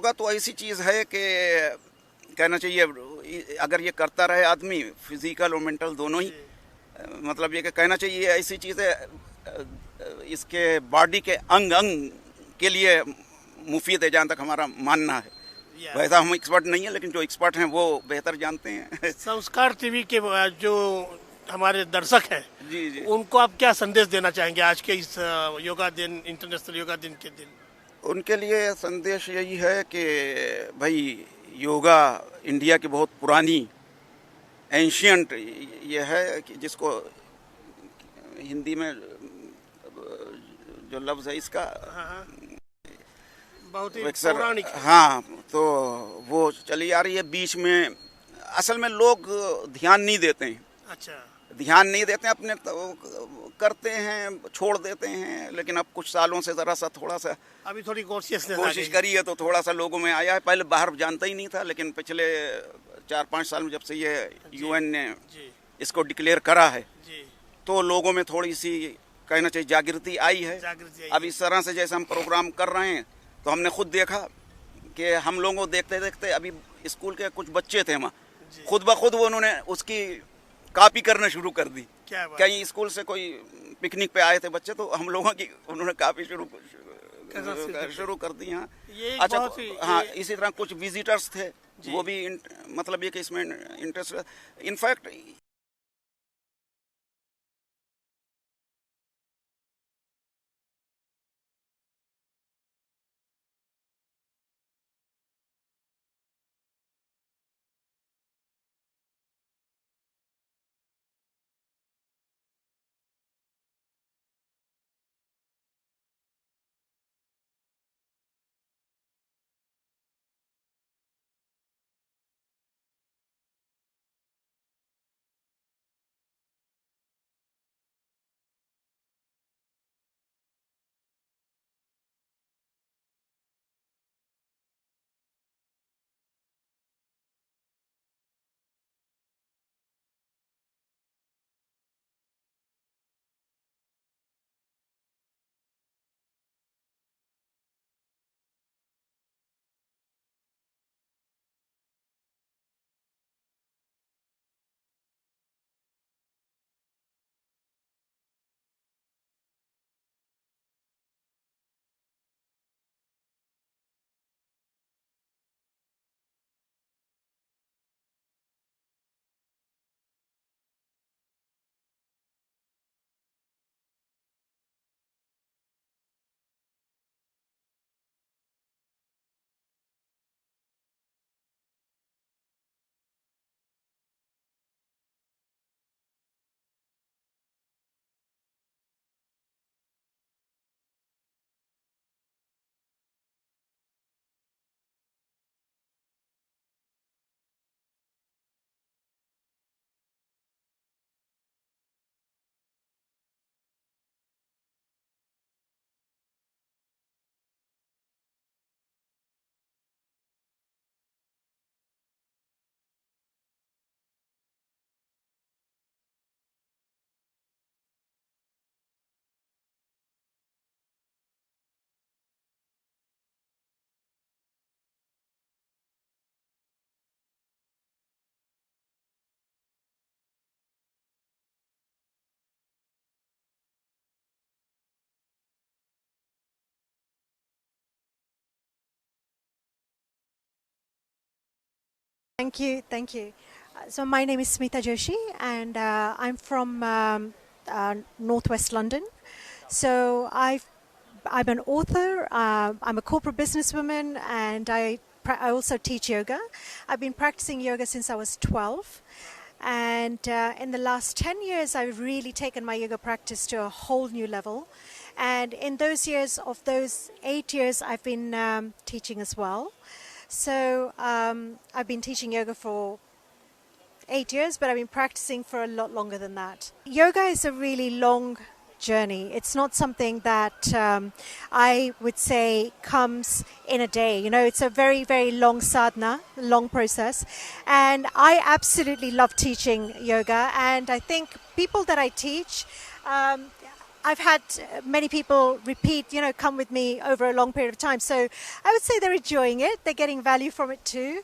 योगा तो ऐसी चीज़ है कि कहना चाहिए अगर ये करता रहे आदमी, फिजिकल और मेंटल दोनों ही, मतलब ये कि कहना चाहिए ऐसी चीज़ है इसके बॉडी के अंग अंग के लिए मुफीद है, जहाँ तक हमारा मानना है। वैसा हम एक्सपर्ट नहीं है, लेकिन जो एक्सपर्ट हैं वो बेहतर जानते हैं। संस्कार टीवी के जो हमारे दर्शक हैं, जी जी, उनको आप क्या संदेश देना चाहेंगे आज के इस योगा दिन, इंटरनेशनल योगा दिन के दिन? उनके लिए संदेश यही है कि भाई योगा इंडिया की बहुत पुरानी एंशियंट ये है कि जिसको हिंदी में जो लफ्ज़ है इसका बहुत ही अक्सर, पौराणिक। हाँ, तो वो चली आ रही है। बीच में असल में लोग ध्यान नहीं देते हैं। अच्छा, ध्यान नहीं देते हैं, अपने तो करते हैं, छोड़ देते हैं। लेकिन अब कुछ सालों से ज़रा सा थोड़ा सा अभी थोड़ी कोशिश करी है तो थोड़ा सा लोगों में आया है। पहले बाहर जानता ही नहीं था, लेकिन पिछले 4-5 साल में जब से ये यूएन ने इसको डिक्लेयर करा है तो लोगों में थोड़ी सी कहना चाहिए जागृति आई है। अब इस तरह से जैसे हम प्रोग्राम कर रहे हैं तो हमने खुद देखा कि हम लोगों को देखते देखते अभी स्कूल के कुछ बच्चे थे वहाँ, खुद ब खुद वो उन्होंने उसकी कॉपी करना शुरू कर दी। कहीं स्कूल से कोई पिकनिक पे आए थे बच्चे, तो हम लोगों की उन्होंने कॉपी शुरू कर दी। हाँ, अच्छा, हाँ, इसी तरह कुछ विजिटर्स थे, वो भी मतलब ये कि इसमें interest, in fact Thank you. So my name is Smita Joshi, and I'm from Northwest London. So I'm an author. I'm a corporate businesswoman, and I also teach yoga. I've been practicing yoga since I was 12. And in the last 10 years, I've really taken my yoga practice to a whole new level. And in those years, of those 8 years, I've been teaching as well. So I've been teaching yoga for 8 years, but I've been practicing for a lot longer than that. Yoga is a really long journey. It's not something that I would say comes in a day. You know, it's a very, very long sadhana, long process. And I absolutely love teaching yoga. And I think people that I teach, I've had many people repeat, come with me over a long period of time. So I would say they're enjoying it. They're getting value from it too.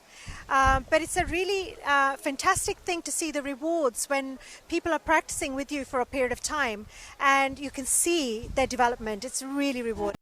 But it's a really fantastic thing to see the rewards when people are practicing with you for a period of time and you can see their development. It's really rewarding.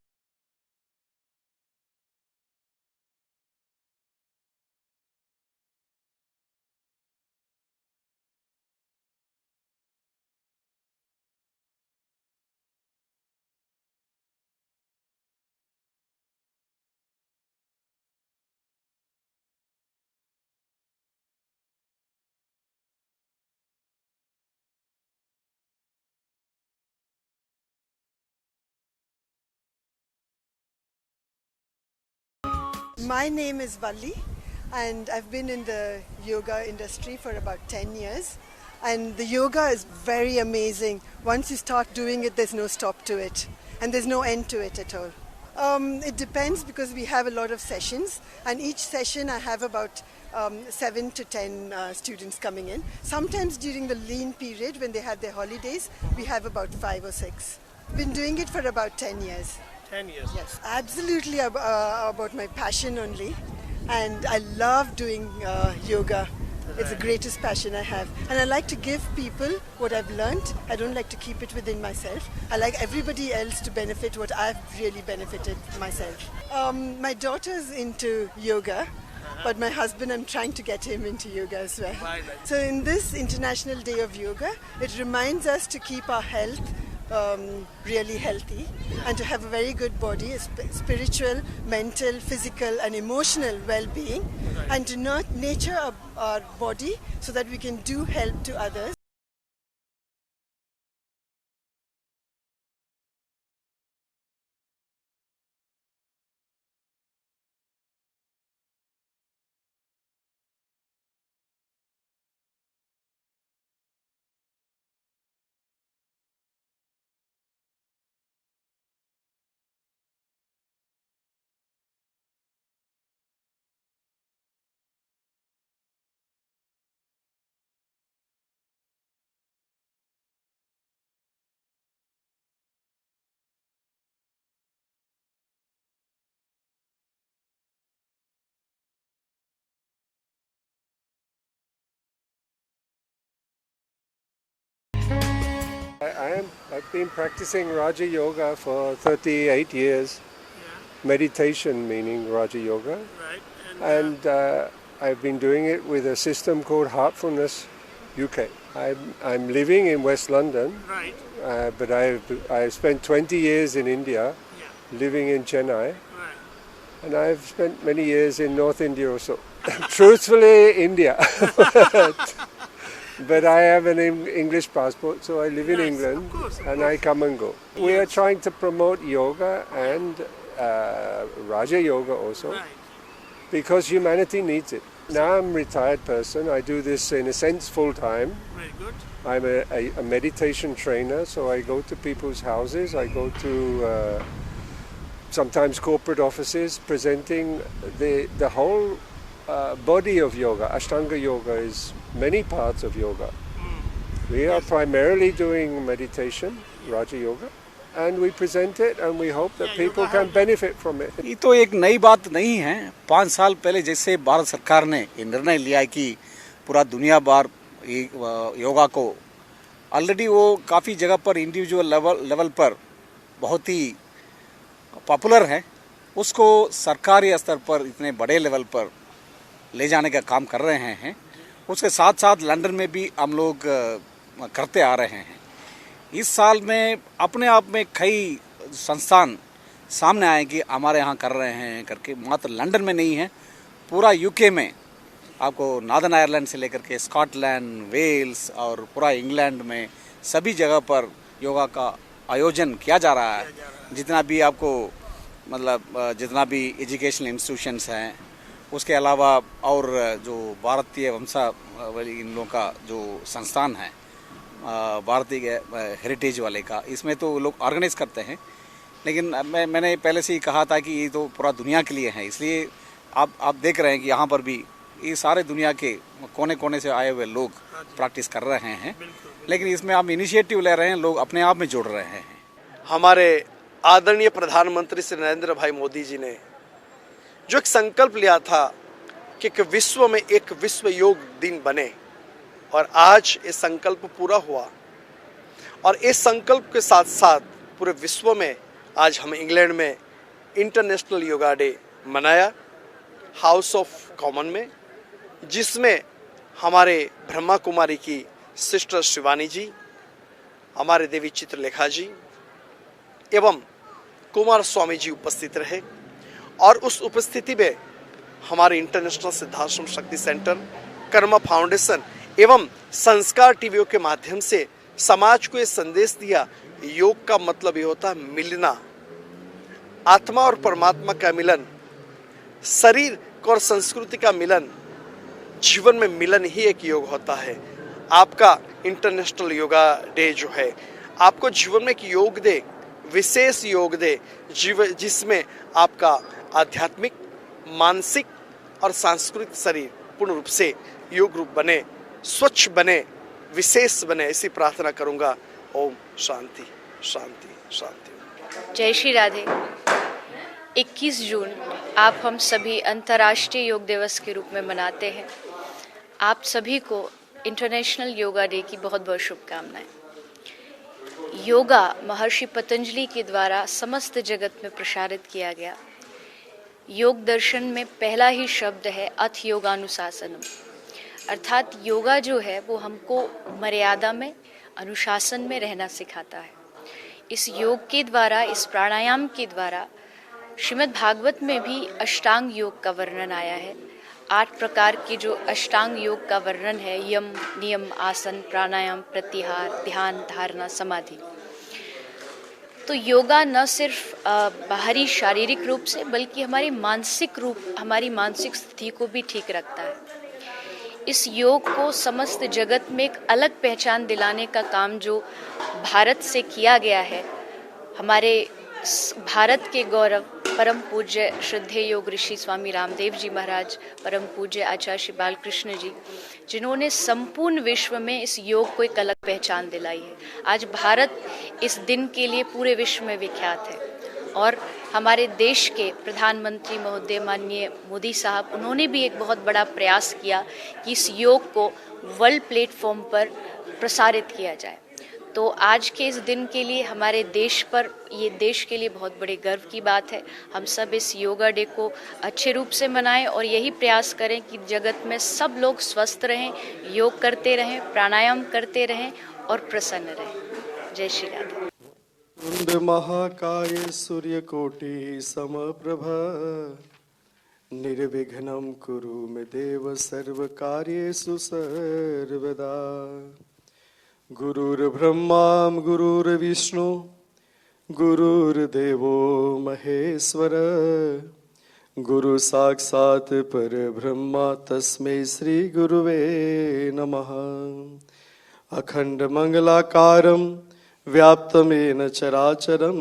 My name is Valli and I've been in the yoga industry for about 10 years. And the yoga is very amazing. Once you start doing it, there's no stop to it. And there's no end to it at all. It depends because we have a lot of sessions. And each session I have about 7 to 10 students coming in. Sometimes during the lean period when they have their holidays, we have about 5 or 6. Been doing it for about 10 years. 10 years. Yes, absolutely about my passion only. And I love doing yoga. It's the greatest passion I have. And I like to give people what I've learned. I don't like to keep it within myself. I like everybody else to benefit what I've really benefited myself. My daughter's into yoga, but my husband, I'm trying to get him into yoga as well. So in this International Day of Yoga, it reminds us to keep our health really healthy and to have a very good body, spiritual, mental, physical and emotional well-being, and to nurture our body so that we can do help to others. I've been practicing Raja Yoga for 38 years. Meditation meaning Raja Yoga. Right. And I've been doing it with a system called Heartfulness UK. I'm living in West London, Right. but I've spent 20 years in India, living in Chennai, Right. and I've spent many years in North India also. Truthfully, India. But I have an English passport, so I live in Yes, England, of course, of and course. I come and go. We are trying to promote yoga and Raja Yoga also, Right. because humanity needs it. Now I'm a retired person. I do this in a sense full time. Very good. I'm a meditation trainer, so I go to people's houses. I go to sometimes corporate offices presenting the whole body of yoga. Ashtanga yoga is many parts of yoga. We are primarily doing meditation, Raja Yoga, and we present it and we hope that people can benefit from it. ये तो एक नई बात नहीं है। 5 साल पहले जैसे भारत सरकार ने ये निर्णय लिया है कि पूरा दुनिया भर योगा को ऑलरेडी वो काफ़ी जगह पर इंडिविजुअल लेवल पर बहुत ही पॉपुलर है, उसको सरकारी स्तर पर इतने बड़े लेवल पर ले जाने का काम कर रहे हैं। उसके साथ साथ लंदन में भी हम लोग करते आ रहे हैं। इस साल में अपने आप में कई संस्थान सामने आए कि हमारे यहाँ कर रहे हैं करके, मात्र लंदन में नहीं है, पूरा यूके में आपको नॉर्दर्न आयरलैंड से लेकर के स्कॉटलैंड, वेल्स और पूरा इंग्लैंड में सभी जगह पर योगा का आयोजन किया जा रहा है। जितना भी आपको जितना भी एजुकेशनल इंस्टीट्यूशंस हैं, उसके अलावा और जो भारतीय वंशावली इन लोगों का जो संस्थान है भारतीय हेरिटेज वाले का, इसमें तो लोग ऑर्गेनाइज करते हैं। लेकिन मैंने पहले से ही कहा था कि ये तो पूरा दुनिया के लिए है, इसलिए आप देख रहे हैं कि यहाँ पर भी ये सारे दुनिया के कोने कोने से आए हुए लोग प्रैक्टिस कर रहे हैं। लेकिन इसमें आप इनिशिएटिव ले रहे हैं, लोग अपने आप में जुड़ रहे हैं। हमारे आदरणीय प्रधानमंत्री श्री नरेंद्र भाई मोदी जी ने जो एक संकल्प लिया था कि विश्व में एक विश्व योग दिन बने, और आज ये संकल्प पूरा हुआ। और इस संकल्प के साथ साथ पूरे विश्व में आज हम इंग्लैंड में इंटरनेशनल योगा डे मनाया हाउस ऑफ कॉमन में, जिसमें हमारे ब्रह्मा कुमारी की सिस्टर शिवानी जी, हमारे देवी चित्रलेखा जी एवं कुमार स्वामी जी उपस्थित रहे। और उस उपस्थिति में हमारे इंटरनेशनल सिद्धाश्रम शक्ति सेंटर, कर्मा फाउंडेशन एवं संस्कार टीवीओ के माध्यम से समाज को ये संदेश दिया, योग का मतलब ये होता है मिलना, आत्मा और परमात्मा का मिलन, शरीर और संस्कृति का मिलन, जीवन में मिलन ही एक योग होता है। आपका इंटरनेशनल योगा डे जो है आपको जीवन में एक योग दे, विशेष योग दे, जिसमें आपका आध्यात्मिक, मानसिक और सांस्कृतिक शरीर पूर्ण रूप से योग रूप बने, स्वच्छ बने, विशेष बने, ऐसी प्रार्थना करूंगा। ओम शांति शांति शांति। जय श्री राधे। 21 जून आप हम सभी अंतर्राष्ट्रीय योग दिवस के रूप में मनाते हैं। आप सभी को इंटरनेशनल योगा डे की बहुत बहुत शुभकामनाएं। योगा महर्षि पतंजलि के द्वारा समस्त जगत में प्रसारित किया गया। योग दर्शन में पहला ही शब्द है अथ योगानुशासनम, अर्थात योगा जो है वो हमको मर्यादा में, अनुशासन में रहना सिखाता है। इस योग के द्वारा, इस प्राणायाम के द्वारा श्रीमद् भागवत में भी अष्टांग योग का वर्णन आया है। 8 प्रकार के जो अष्टांग योग का वर्णन है, यम, नियम, आसन, प्राणायाम, प्रत्याहार, ध्यान, धारणा, समाधि। तो योगा न सिर्फ बाहरी शारीरिक रूप से बल्कि हमारी मानसिक स्थिति को भी ठीक रखता है। इस योग को समस्त जगत में एक अलग पहचान दिलाने का काम जो भारत से किया गया है, हमारे भारत के गौरव परम पूज्य श्रद्धेय योग ऋषि स्वामी रामदेव जी महाराज, परम पूज्य आचार्य श्री बालकृष्ण जी, जिन्होंने संपूर्ण विश्व में इस योग को एक अलग पहचान दिलाई है। आज भारत इस दिन के लिए पूरे विश्व में विख्यात है। और हमारे देश के प्रधानमंत्री महोदय माननीय मोदी साहब, उन्होंने भी एक बहुत बड़ा प्रयास किया कि इस योग को वर्ल्ड प्लेटफॉर्म पर प्रसारित किया जाए। तो आज के इस दिन के लिए हमारे देश पर, ये देश के लिए बहुत बड़े गर्व की बात है। हम सब इस योगा डे को अच्छे रूप से मनाएं और यही प्रयास करें कि जगत में सब लोग स्वस्थ रहें, योग करते रहें, प्राणायाम करते रहें और प्रसन्न रहें। जय श्री राधे। कुंड महाकाय सूर्यकोटि समप्रभ निर्विघ्नं कुरु मे देव सर्वकार्येषु सर्वदा। गुरुर्ब्रह्मा गुरुर्विष्णु गुरुर्देवो महेश्वर गुरु साक्षात् परब्रह्म तस्मै श्री गुरुवे नमः। अखंड मंगलाकारं व्याप्तमेन चराचरं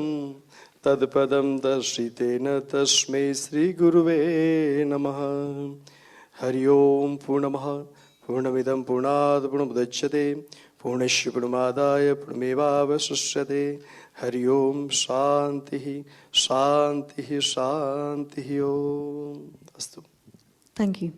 तत्पदं दर्शितेन तस्मै श्री गुरुवे नमः। हरि ओम पूर्णमः पूर्णमिदं पूर्णात् पूर्णमुदच्यते पूर्णस्य पूर्णमादाय पूर्णमेवावशिष्यते। हरि ओम शांतिः शांतिः शांतिः ओम अस्तु। Thank you.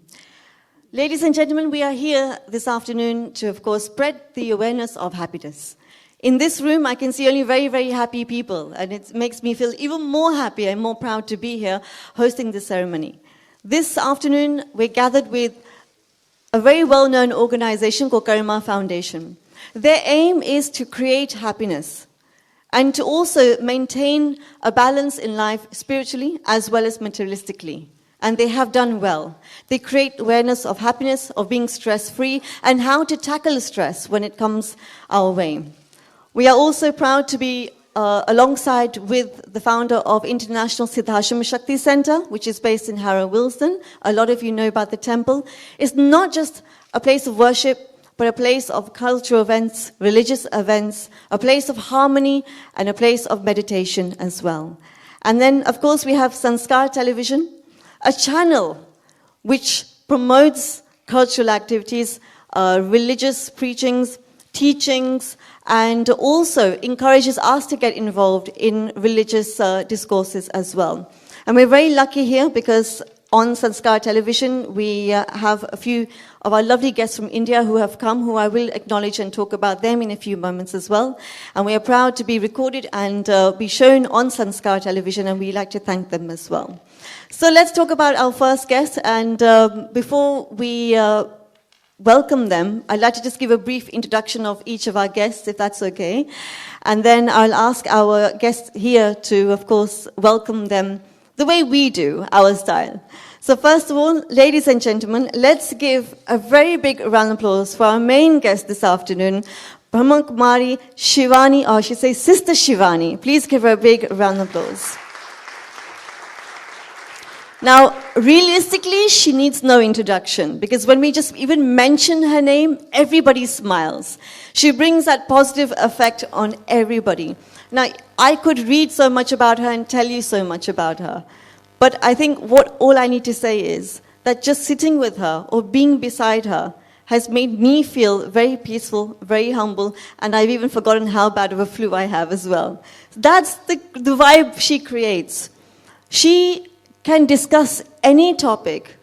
Ladies and gentlemen, we are here this afternoon to, of course, spread the awareness of happiness. In this room, I can see only very, very happy people, and it makes me feel even more happy and more proud to be here hosting this ceremony. This afternoon, we're gathered with a very well-known organization called Karma Foundation. Their aim is to create happiness and to also maintain a balance in life spiritually as well as materialistically. And they have done well. They create awareness of happiness, of being stress-free, and how to tackle stress when it comes our way. We are also proud to be alongside with the founder of International Siddhashram Shakti Center, which is based in Harrow, Wilsden. A lot of you know about the temple. It's not just a place of worship, but a place of cultural events, religious events, a place of harmony, and a place of meditation as well. And then, of course, we have Sanskar Television, a channel which promotes cultural activities, religious preachings, teachings, and also encourages us to get involved in religious discourses as well. And we're very lucky here because on Sanskar Television, we have a few of our lovely guests from India who have come, who I will acknowledge and talk about them in a few moments as well. And we are proud to be recorded and be shown on Sanskar Television, and we'd like to thank them as well. So let's talk about our first guest, and before we welcome them, I'd like to just give a brief introduction of each of our guests, if that's okay. And then I'll ask our guests here to, of course, welcome them the way we do, our style. So first of all, ladies and gentlemen, let's give a very big round of applause for our main guest this afternoon, Brahma Kumari Shivani, or I should say Sister Shivani. Please give her a big round of applause. Now, realistically, she needs no introduction, because when we just even mention her name, everybody smiles. She brings that positive effect on everybody. Now, I could read so much about her and tell you so much about her, but I think all I need to say is that just sitting with her or being beside her has made me feel very peaceful, very humble, and I've even forgotten how bad of a flu I have as well. That's the vibe she creates. She can discuss any topic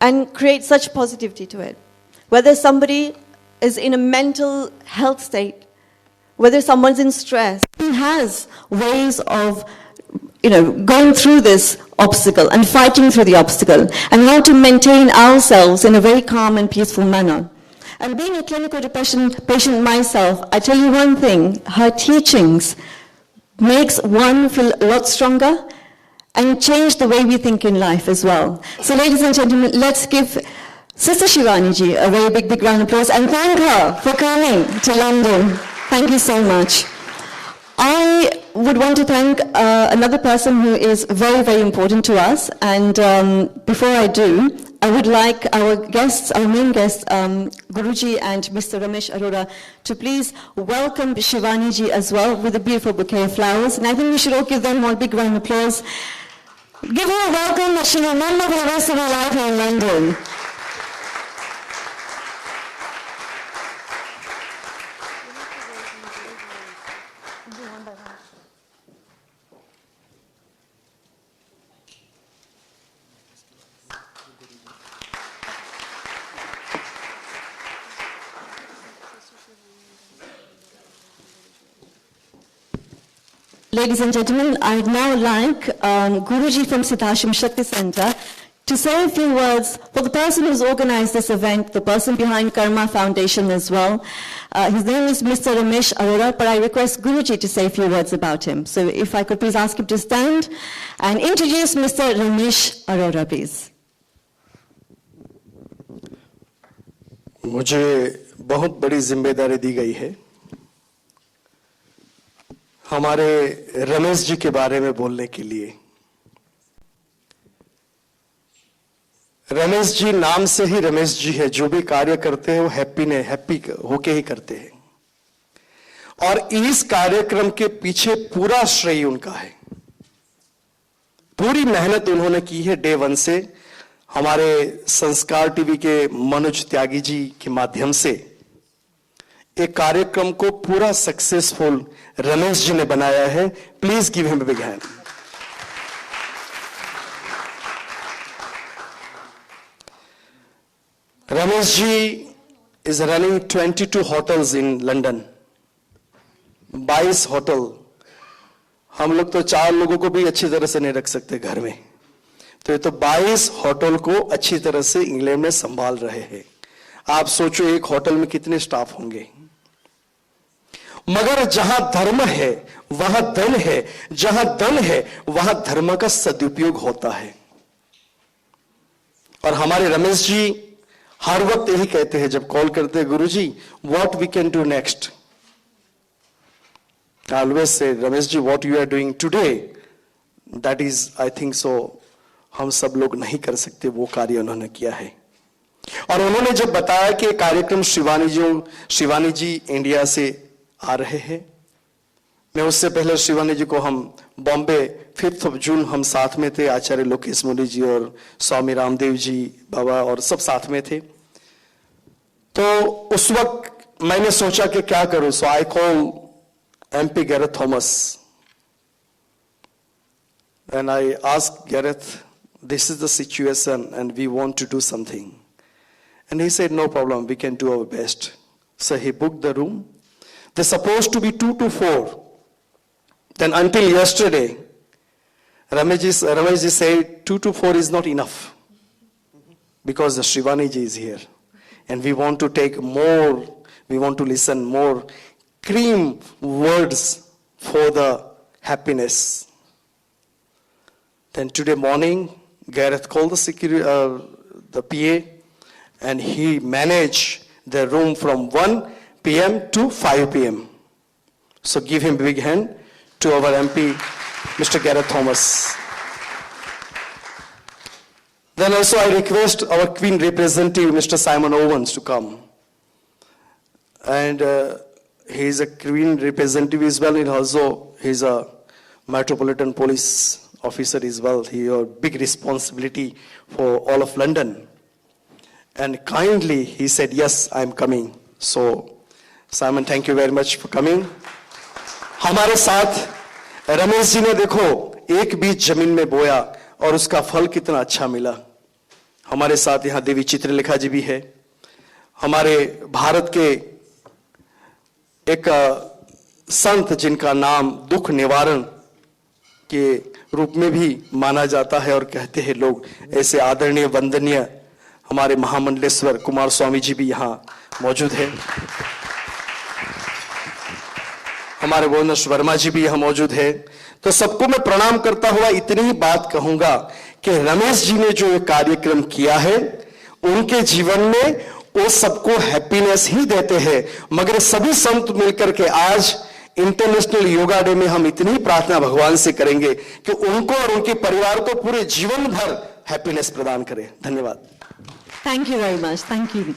and create such positivity to it. Whether somebody is in a mental health state, whether someone's in stress, he has ways of, going through this obstacle and fighting through the obstacle, and how to maintain ourselves in a very calm and peaceful manner. And being a clinical depression patient myself, I tell you one thing, her teachings makes one feel a lot stronger and change the way we think in life as well. So ladies and gentlemen, let's give Sister Shivani ji a very big, big round of applause and thank her for coming to London. Thank you so much. I would want to thank another person who is very, very important to us. And before I do, I would like our guests, our main guests, Guruji and Mr. Ramesh Arora, to please welcome Shivani ji as well with a beautiful bouquet of flowers. And I think we should all give them one big round of applause. Give her a welcome that she will remember for the rest of her life in London. Ladies and gentlemen, I'd now like Guruji from Siddhashram Shakti Center to say a few words for the person who's organized this event, the person behind Karma Foundation as well. His name is Mr. Ramesh Arora, but I request Guruji to say a few words about him. So if I could please ask him to stand and introduce Mr. Ramesh Arora, please. मुझे बहुत बड़ी जिम्मेदारी दी गई है हमारे रमेश जी के बारे में बोलने के लिए। रमेश जी नाम से ही रमेश जी है, जो भी कार्य करते हैं वो हैप्पी होके ही करते हैं, और इस कार्यक्रम के पीछे पूरा श्रेय उनका है। पूरी मेहनत उन्होंने की है डे वन से। हमारे संस्कार टीवी के मनोज त्यागी जी के माध्यम से एक कार्यक्रम को पूरा सक्सेसफुल रमेश जी ने बनाया है। Please give him a big hand. Ramesh ji is running 22 hotels in London, 22 hotel. हम लोग तो 4 लोगों को भी अच्छी तरह से नहीं रख सकते घर में, तो ये तो 22 होटल को अच्छी तरह से इंग्लैंड में संभाल रहे हैं। आप सोचो एक होटल में कितने स्टाफ होंगे। मगर जहां धर्म है वहां धन है, जहां धन है वहां धर्म का सदुपयोग होता है। और हमारे रमेश जी हर वक्त यही कहते हैं जब कॉल करते हैं, Guruji what we can do next. I always say Ramesh ji what you are doing today that is I think so हम सब लोग नहीं कर सकते, वो कार्य उन्होंने किया है। और उन्होंने जब बताया कि कार्यक्रम शिवानी जी इंडिया से आ रहे हैं, मैं उससे पहले शिवानी जी को हम बॉम्बे 5 जून हम साथ में थे, आचार्य लोकेश मुनि जी और स्वामी रामदेव जी बाबा और सब साथ में थे। तो उस वक्त मैंने सोचा कि क्या करूं, so I call MP Gareth Thomas and I asked Gareth, this is the situation and we want to do something. And he said, no problem, we can do our best. So he booked the room. They're supposed to be 2 to 4. Then until yesterday, Rameshji said 2 to 4 is not enough because the Shrivani ji is here. And we want to take more, we want to listen more cream words for the happiness. Then today morning, Gareth called the PA, and he managed the room from 1 p.m. to 5 p.m. So give him a big hand to our MP, Mr. Gareth Thomas. Then also I request our Queen representative, Mr. Simon Owens, to come. And he is a Queen representative as well, and also he is a Metropolitan Police officer as well. He has a big responsibility for all of London. And kindly he said, yes, I am coming. So Simon, thank you very much for coming. हमारे साथ रमेश जी ने देखो एक बीज जमीन में बोया और उसका फल कितना अच्छा मिला. हमारे साथ यहाँ देवी चित्रलेखा जी भी है. हमारे भारत के एक संत जिनका नाम दुख निवारण के रूप में भी माना जाता है और कहते हैं लोग, ऐसे आदरणीय वंदनीय हमारे महामंडलेश्वर कुमार स्वामी जी भी यहाँ मौजूद है. हमारे गोविंद वर्मा जी भी यहाँ मौजूद है. तो सबको मैं प्रणाम करता हुआ इतनी ही बात कहूंगा कि रमेश जी ने जो कार्यक्रम किया है उनके जीवन में वो सबको हैप्पीनेस ही देते हैं. मगर सभी संत मिलकर के आज इंटरनेशनल योगा डे में हम इतनी प्रार्थना भगवान से करेंगे कि उनको और उनके परिवार को पूरे जीवन भर हैप्पीनेस प्रदान करें. धन्यवाद. Thank you very much. Thank you.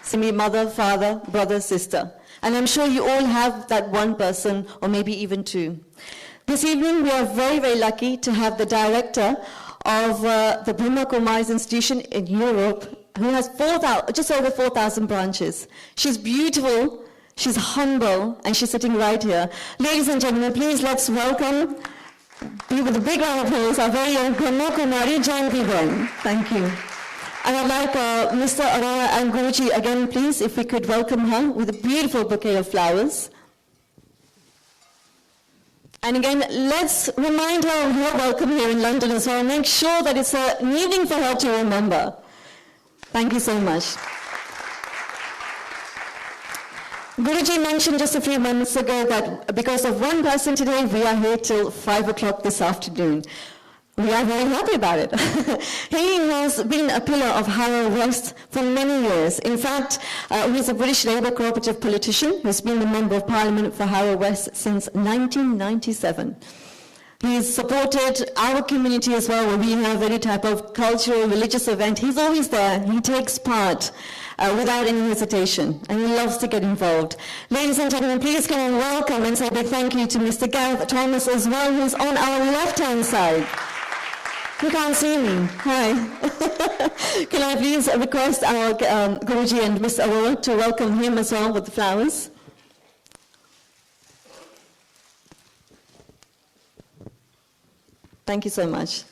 Simi, mother, father, brother, sister. And I'm sure you all have that one person or maybe even two. This evening we are very, very lucky to have the director of the Brahma Kumaris Institution in Europe, who has just over 4,000 branches. She's beautiful, she's humble, and she's sitting right here. Ladies and gentlemen, please let's welcome, with a big round of applause, our very own Brahma Kumari Jayanti Bhavan. Thank you. And I'd like Mr. Arora and Guruji again, please, if we could welcome her with a beautiful bouquet of flowers. And again, let's remind her of her welcome here in London as well. Make sure that it's an evening for her to remember. Thank you so much. Guruji mentioned just a few moments ago that because of one person today, we are here till 5 o'clock this afternoon. We are very happy about it. He has been a pillar of Harrow West for many years. In fact, he's a British Labour cooperative politician who's been the Member of Parliament for Harrow West since 1997. He's supported our community as well when we have any type of cultural, religious event. He's always there. He takes part without any hesitation, and he loves to get involved. Ladies and gentlemen, please come and welcome and say a big thank you to Mr. Gareth Thomas as well, who's on our left-hand side. You can't see me. Hi. Can I please request our Guruji and Ms. Arora to welcome him as well with the flowers? Thank you so much.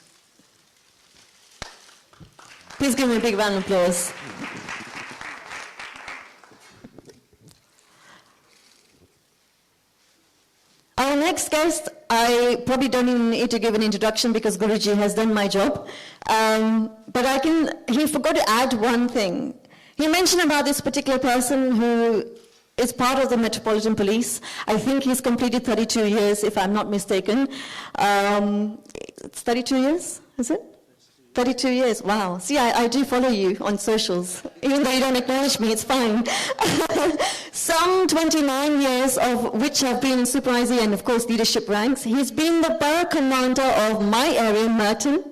Please give me a big round of applause. Our next guest, I probably don't even need to give an introduction because Guruji has done my job. But he forgot to add one thing. He mentioned about this particular person who is part of the Metropolitan Police. I think he's completed 32 years, if I'm not mistaken. It's 32 years, is it? 32 years, wow. See, I do follow you on socials. Even though you don't acknowledge me, it's fine. Some 29 years of which have been in supervisory and, of course, leadership ranks. He's been the borough commander of my area, Merton,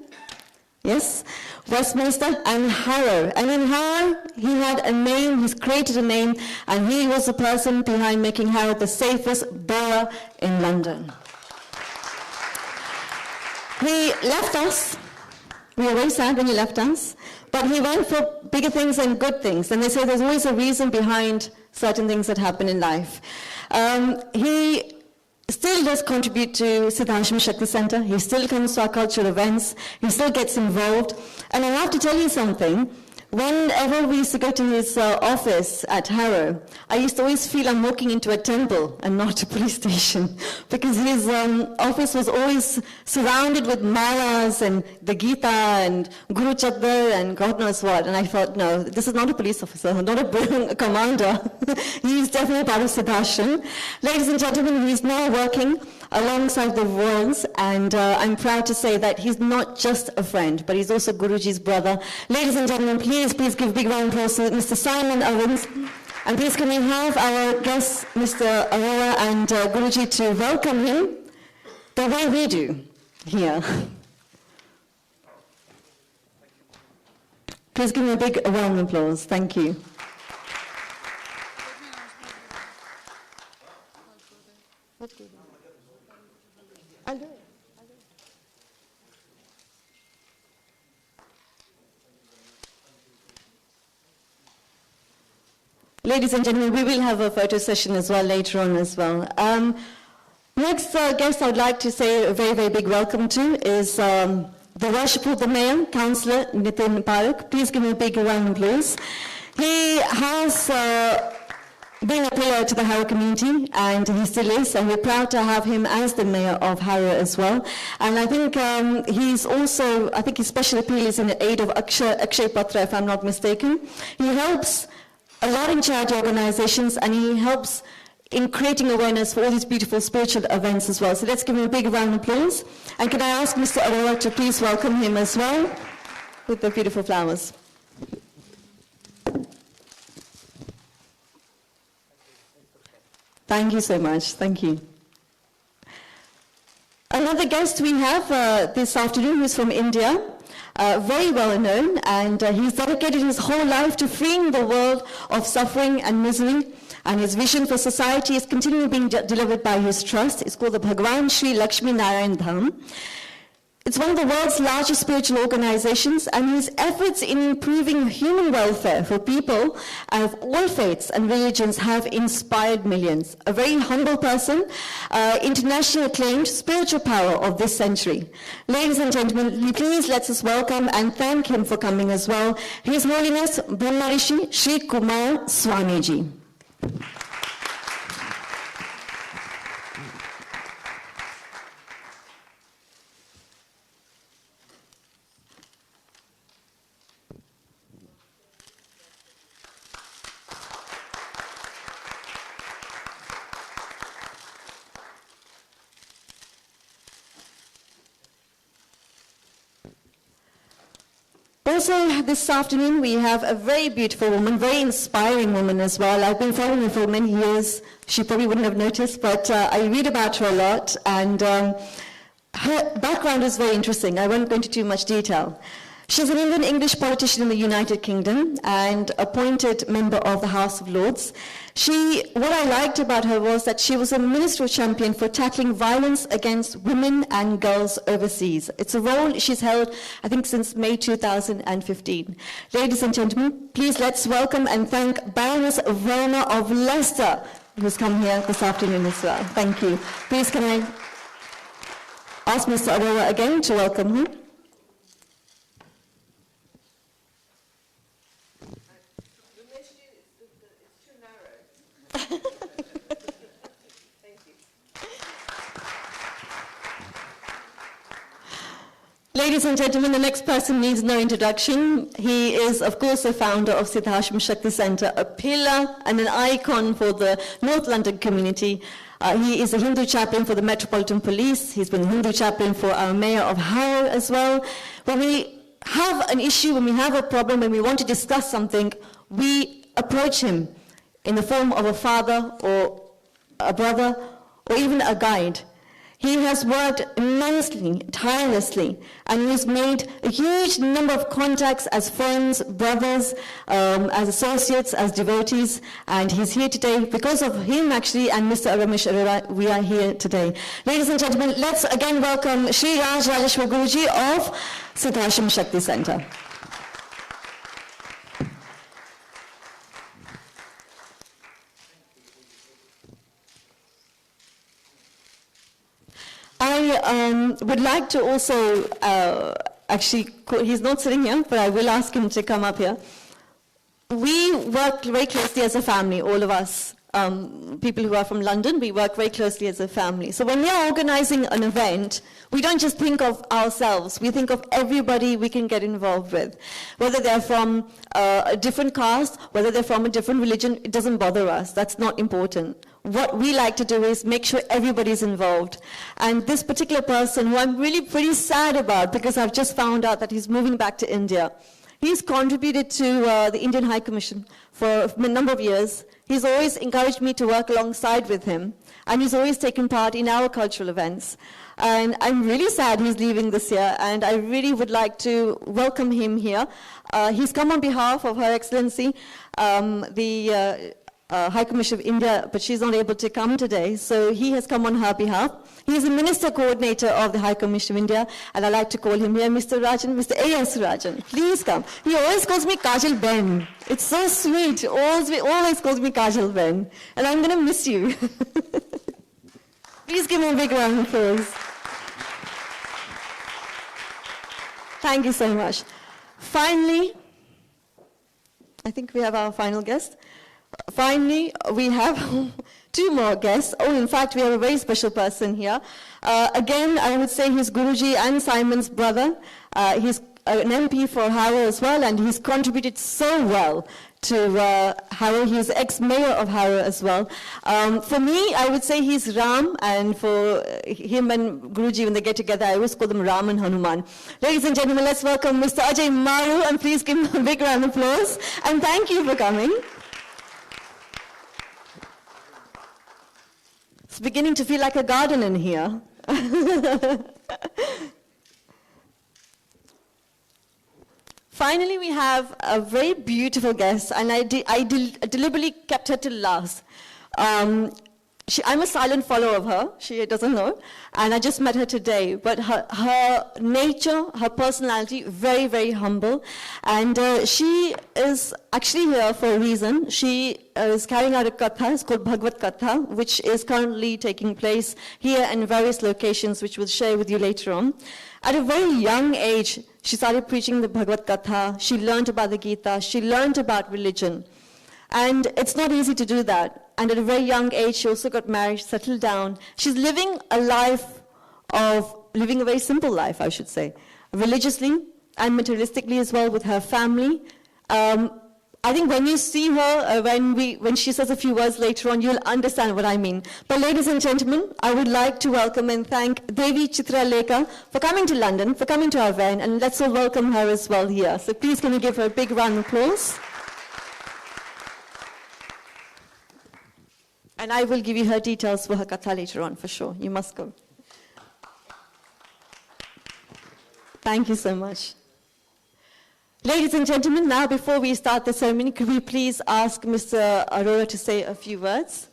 yes, Westminster, and Harrow. And in Harrow, he had a name, he's created a name, and he was the person behind making Harrow the safest borough in London. He left us We were very sad when he left us, but he went for bigger things and good things. And they say there's always a reason behind certain things that happen in life. He still does contribute to Siddhashram Shakti Center. He still comes to our cultural events. He still gets involved. And I have to tell you something. Whenever we used to go to his office at Harrow, I used to always feel I'm walking into a temple and not a police station, because his office was always surrounded with malas and the Gita and Guru Chadar and God knows what. And I thought, no, this is not a police officer, not a commander. He's definitely part of Siddhashram. Ladies and gentlemen, he's now working alongside the royals, and I'm proud to say that he's not just a friend, but he's also Guruji's brother. Ladies and gentlemen, please give a big round of applause to Mr. Simon Owens. And please can we have our guest, Mr. Arora and Guruji, to welcome him the way we do here. Please give me a big round of applause. Thank you. I'll do it. Ladies and gentlemen, we will have a photo session as well later on as well. Next guest I would like to say a very, very big welcome to is the Worshipful the Mayor, Councillor Nitin Parak. Please give him a big round of applause. He has been a pillar to the Harrow community, and he still is, and we're proud to have him as the Mayor of Harrow as well. And I think he's also, I think his special appeal is in the aid of Akshay Patra, if I'm not mistaken. He helps a lot in charity organizations, and he helps in creating awareness for all these beautiful spiritual events as well. So let's give him a big round of applause. And can I ask Mr. Arora to please welcome him as well with the beautiful flowers. Thank you so much. Thank you. Another guest we have this afternoon who's from India. Very well known, and he's dedicated his whole life to freeing the world of suffering and misery, and his vision for society is continually being delivered by his trust. It's called the Bhagwan Sri Lakshmi Narayan Dham. It's one of the world's largest spiritual organizations, and his efforts in improving human welfare for people of all faiths and religions have inspired millions. A very humble person, internationally acclaimed spiritual power of this century. Ladies and gentlemen, please let us welcome and thank him for coming as well, His Holiness Brahma Rishi Sri Kumar Swamiji. Also, this afternoon we have a very beautiful woman, very inspiring woman as well. I've been following her for many years. She probably wouldn't have noticed, but I read about her a lot, and her background is very interesting. I won't go into too much detail. She's an Indian English politician in the United Kingdom and appointed member of the House of Lords. What I liked about her was that she was a ministerial champion for tackling violence against women and girls overseas. It's a role she's held, I think, since May 2015. Ladies and gentlemen, please let's welcome and thank Baroness Verna of Leicester, who's come here this afternoon as well. Thank you. Please can I ask Mr. Arora again to welcome her. Ladies and gentlemen, the next person needs no introduction. He is, of course, the founder of Siddhashram Shakti Center, a pillar and an icon for the North London community. He is a Hindu chaplain for the Metropolitan Police. He's been a Hindu chaplain for our Mayor of Harrow as well. When we have an issue, when we have a problem, when we want to discuss something, we approach him in the form of a father or a brother or even a guide. He has worked immensely, tirelessly, and he's made a huge number of contacts as friends, brothers, as associates, as devotees, and he's here today. Because of him, actually, and Mr. Ramesh Arora, we are here today. Ladies and gentlemen, let's again welcome Shri Rajrajeshwar Gururji of Siddhashram Shakti Center. I would like to also, actually, he's not sitting here, but I will ask him to come up here. We work very closely as a family, all of us. People who are from London, we work very closely as a family. So when we are organizing an event, we don't just think of ourselves, we think of everybody we can get involved with. Whether they're from a different caste, whether they're from a different religion, it doesn't bother us, that's not important. What we like to do is make sure everybody's involved. And this particular person, who I'm really pretty sad about because I've just found out that he's moving back to India, he's contributed to the Indian High Commission for a number of years. He's always encouraged me to work alongside with him, and he's always taken part in our cultural events. And I'm really sad he's leaving this year, and I really would like to welcome him here. He's come on behalf of Her Excellency, the High Commission of India, but she's not able to come today, so he has come on her behalf. He is the Minister Coordinator of the High Commission of India, and I like to call him here Mr. Rajan, Mr. A.S. Rajan. Please come. He always calls me Kajal Ben. It's so sweet. Always calls me Kajal Ben. And I'm going to miss you. Please give me a big round of applause. Thank you so much. Finally, I think we have our final guest. Finally, we have two more guests. Oh, in fact, we have a very special person here. Again, I would say he's Guruji and Simon's brother. He's an MP for Harrow as well, and he's contributed so well to Harrow. He's ex-mayor of Harrow as well. For me, I would say he's Ram, and for him and Guruji, when they get together, I always call them Ram and Hanuman. Ladies and gentlemen, let's welcome Mr. Ajay Maru, and please give him a big round of applause. And thank you for coming. It's beginning to feel like a garden in here. Finally, we have a very beautiful guest, and I deliberately kept her till last. I'm a silent follower of her. She doesn't know. And I just met her today. But her nature, her personality, very, very humble. And she is actually here for a reason. She is carrying out a katha. It's called Bhagavad Katha, which is currently taking place here in various locations, which we'll share with you later on. At a very young age, she started preaching the Bhagavad Katha. She learned about the Gita. She learned about religion. And it's not easy to do that. And at a very young age, she also got married, settled down. She's living a very simple life, I should say, religiously and materialistically as well with her family. I think when you see her, when she says a few words later on, you'll understand what I mean. But ladies and gentlemen, I would like to welcome and thank Devi Chitra Lekha for coming to London, for coming to our event, and let's all welcome her as well here. So please can you give her a big round of applause? And I will give you her details for her katha later on, for sure. You must go. Thank you so much. Ladies and gentlemen, now before we start the ceremony, could we please ask Mr. Arora to say a few words?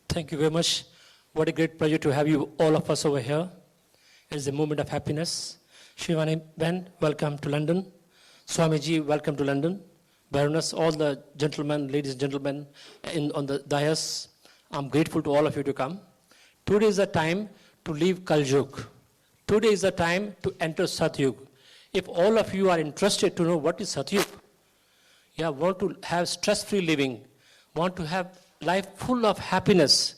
Thank you very much. What a great pleasure to have you, all of us over here. It's a moment of happiness. Shivani Ben, welcome to London. Swamiji, welcome to London. Baroness, all the gentlemen, ladies and gentlemen on the dais, I'm grateful to all of you to come. Today is the time to leave Kaljug. Today is the time to enter Satyug. If all of you are interested to know what is Satyug, want to have stress-free living, want to have life full of happiness,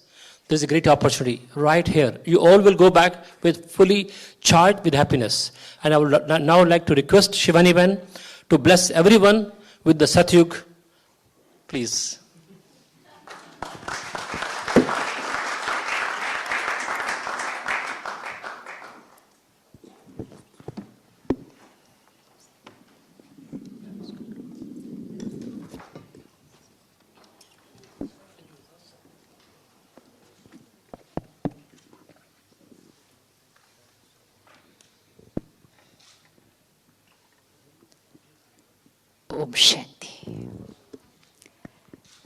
there's a great opportunity right here. You all will go back with fully charged with happiness. And I would now like to request Shivani Ben to bless everyone with the Satyug, please. Om Shanti.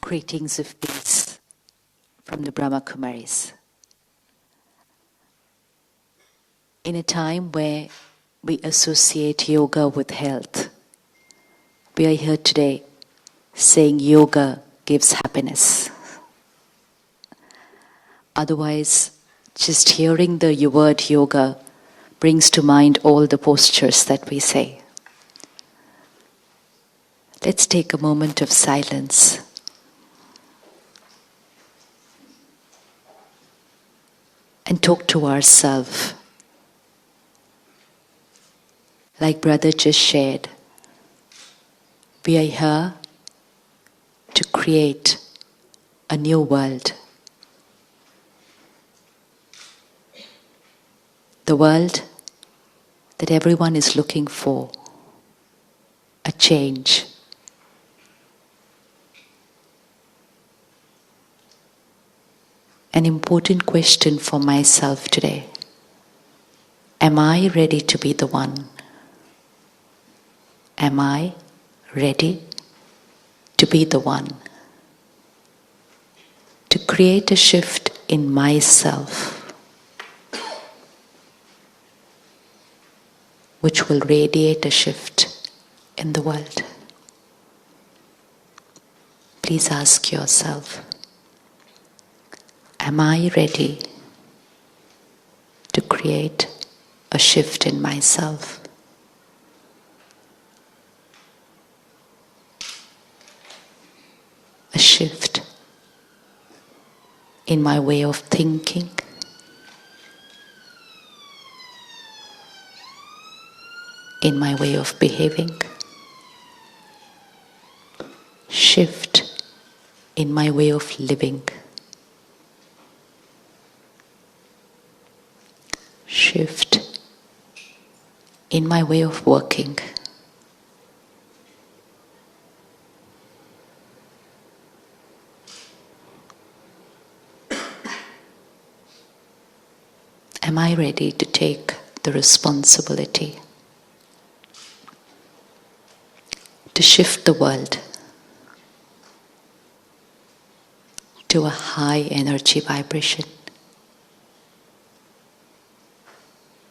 Greetings of peace from the Brahma Kumaris. In a time where we associate yoga with health, we are here today saying yoga gives happiness. Otherwise, just hearing the word yoga brings to mind all the postures that we say. Let's take a moment of silence. And talk to ourselves. Like brother just shared, we are here to create a new world. The world that everyone is looking for, a change. An important question for myself today. Am I ready to be the one? Am I ready to be the one? To create a shift in myself, which will radiate a shift in the world. Please ask yourself, am I ready to create a shift in myself? A shift in my way of thinking, in my way of behaving, shift in my way of living, shift in my way of working. Am I ready to take the responsibility to shift the world to a high energy vibration?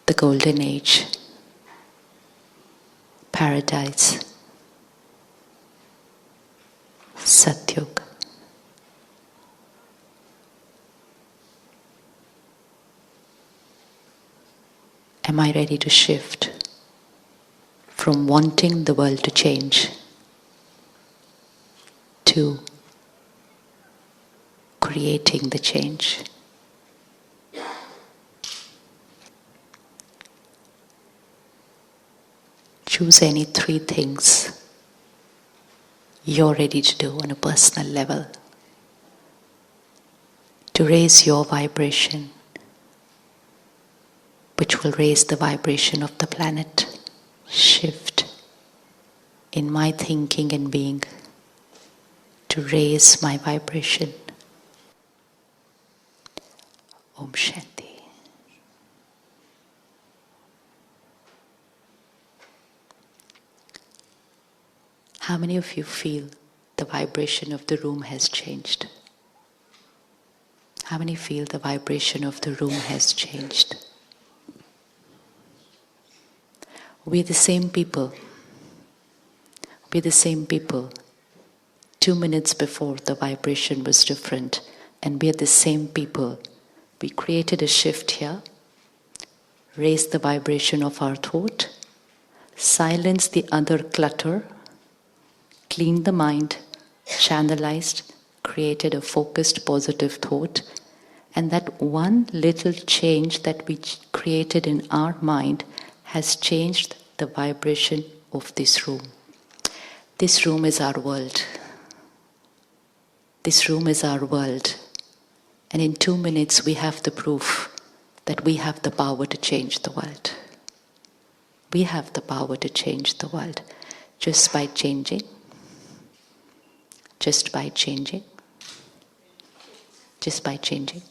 The golden age, paradise, Satyug. Am I ready to shift from wanting the world to change to creating the change? Choose any 3 things you're ready to do on a personal level to raise your vibration, which will raise the vibration of the planet. Shift in my thinking and being to raise my vibration. Om Shanti. How many of you feel the vibration of the room has changed? How many feel the vibration of the room has changed? We're the same people. We're the same people. 2 minutes before, the vibration was different, and we're the same people. We created a shift here, raised the vibration of our thought, silenced the other clutter, cleaned the mind, channelized, created a focused positive thought, and that one little change that we created in our mind has changed the vibration of this room. This room is our world. This room is our world. And in 2 minutes we have the proof that we have the power to change the world. We have the power to change the world just by changing. Just by changing. Just by changing.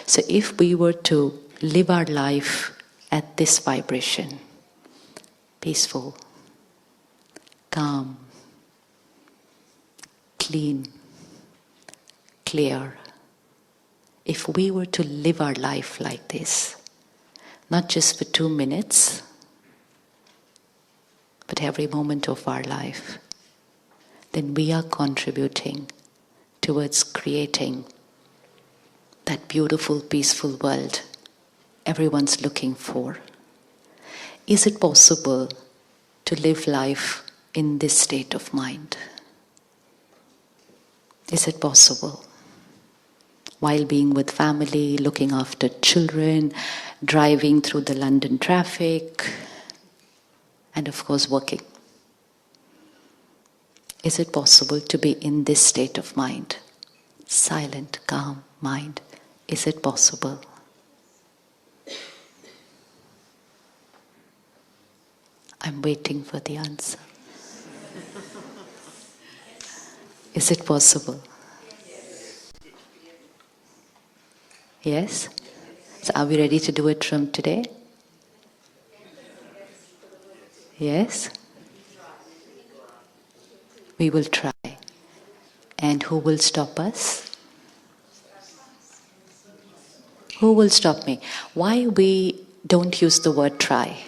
So if we were to live our life at this vibration, peaceful, calm, clean, clear. If we were to live our life like this, not just for 2 minutes, but every moment of our life, then we are contributing towards creating that beautiful, peaceful world everyone's looking for. Is it possible to live life in this state of mind? Is it possible? While being with family, looking after children, driving through the London traffic, and of course working. Is it possible to be in this state of mind? Silent, calm mind. Is it possible? I'm waiting for the answer. Is it possible? Yes? So are we ready to do it from today? Yes? We will try. And who will stop us? Who will stop me? Why we don't use the word try?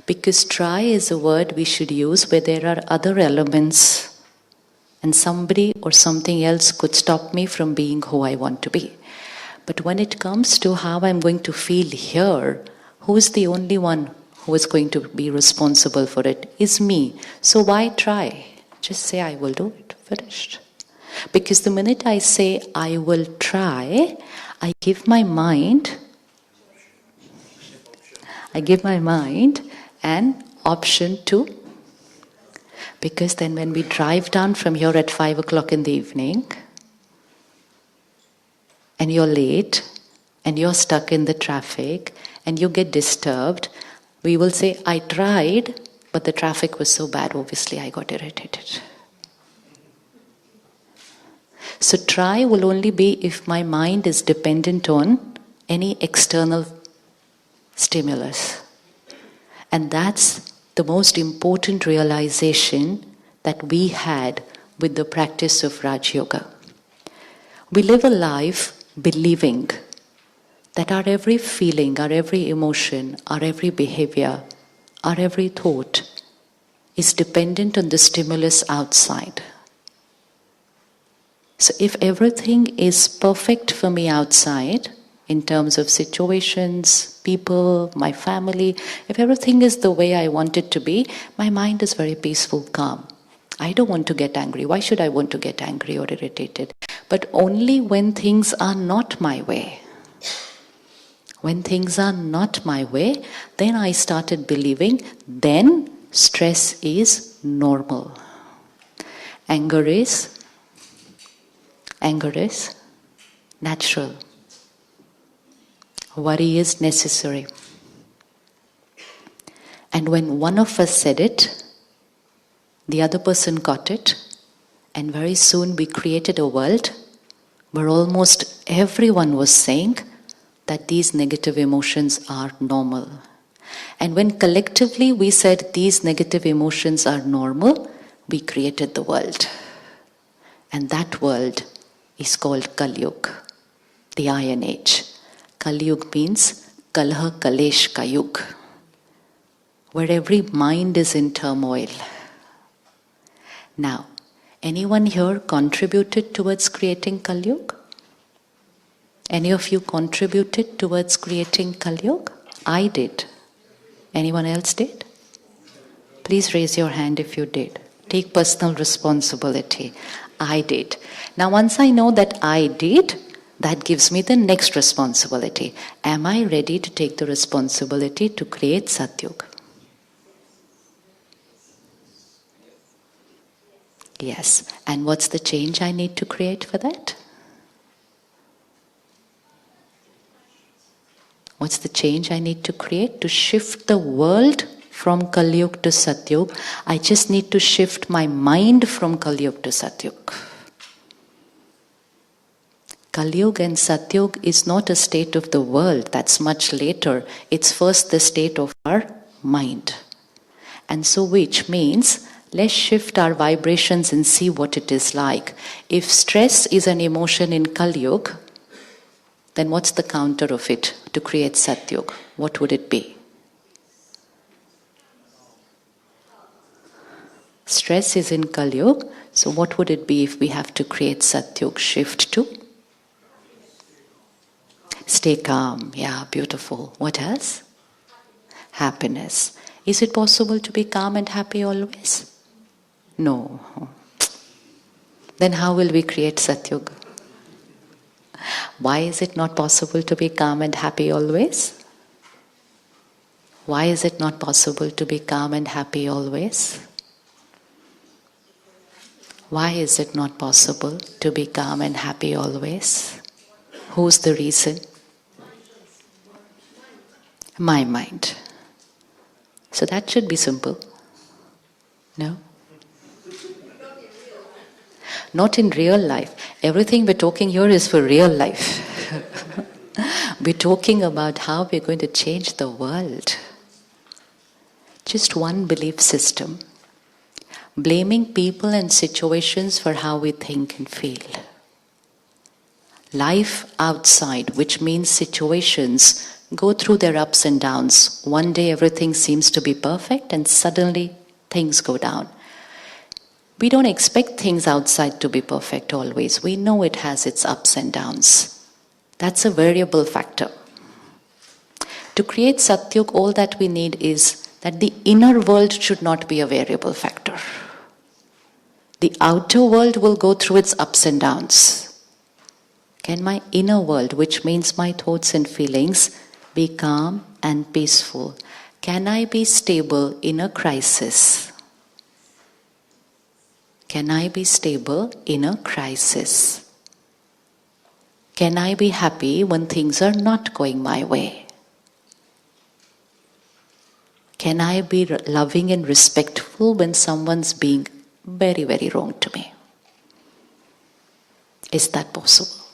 Because try is a word we should use where there are other elements and somebody or something else could stop me from being who I want to be. But when it comes to how I'm going to feel here, who is the only one who is going to be responsible for it? Is me. So why try? Just say I will do it. Finished. Because the minute I say I will try, I give my mind an option to. Because then when we drive down from here at 5 o'clock in the evening, and you're late, and you're stuck in the traffic, and you get disturbed, we will say, I tried, but the traffic was so bad, obviously I got irritated. So try will only be if my mind is dependent on any external stimulus. And that's the most important realization that we had with the practice of Raj Yoga. We live a life believing that our every feeling, our every emotion, our every behavior, our every thought is dependent on the stimulus outside. So if everything is perfect for me outside, in terms of situations, people, my family, if everything is the way I want it to be, my mind is very peaceful, calm. I don't want to get angry. Why should I want to get angry or irritated? But only when things are not my way. When things are not my way, then I started believing, then stress is normal. Anger is natural. Worry is necessary. And when one of us said it, the other person got it, and very soon we created a world where almost everyone was saying that these negative emotions are normal. And when collectively we said these negative emotions are normal, we created the world. And that world is called Kali Yuga, the Iron Age. Kali Yuga means Kalha Kalesh Kayug, where every mind is in turmoil. Now, anyone here contributed towards creating Kali Yuga? Any of you contributed towards creating Kali Yuga? I did. Anyone else did? Please raise your hand if you did. Take personal responsibility. I did. Now once I know that I did, that gives me the next responsibility. Am I ready to take the responsibility to create Satyuga? Yes. And what's the change I need to create for that? What's the change I need to create to shift the world from Kali Yuga to Satyuga? I just need to shift my mind from Kali Yuga to Satyuga. Kali Yuga and Satyuga is not a state of the world, that's much later. It's first the state of our mind. And so which means Let's shift our vibrations and see what it is like. If stress is an emotion in Kali Yuga, then what's the counter of it to create Satyug? What would it be? Stress is in Kali Yuga, so what would it be if we have to create Satyug? Shift to? Stay calm. Yeah, beautiful. What else? Happiness. Is it possible to be calm and happy always? No. Then how will we create Satyug? Why is it not possible to be calm and happy always? Why is it not possible to be calm and happy always? Why is it not possible to be calm and happy always? Who's the reason? My mind. So that should be simple. No? Not in real life. Everything we're talking here is for real life. We're talking about how we're going to change the world. Just one belief system. Blaming people and situations for how we think and feel. Life outside, which means situations, go through their ups and downs. One day everything seems to be perfect and suddenly things go down. We don't expect things outside to be perfect always. We know it has its ups and downs. That's a variable factor. To create Satyug, all that we need is that the inner world should not be a variable factor. The outer world will go through its ups and downs. Can my inner world, which means my thoughts and feelings, be calm and peaceful? Can I be stable in a crisis? Can I be stable in a crisis? Can I be happy when things are not going my way? Can I be loving and respectful when someone's being very, very wrong to me? Is that possible?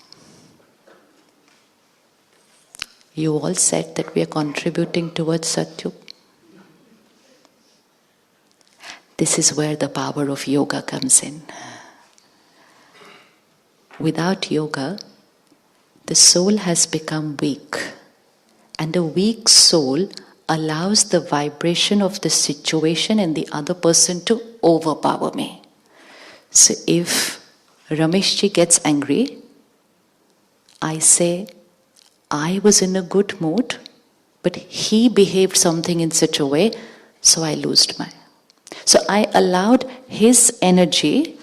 You all said that we are contributing towards Satyug. This is where the power of yoga comes in. Without yoga, the soul has become weak. And a weak soul allows the vibration of the situation and the other person to overpower me. So if Rameshji gets angry, I say, I was in a good mood, but he behaved something in such a way, so I lost my. So I allowed his energy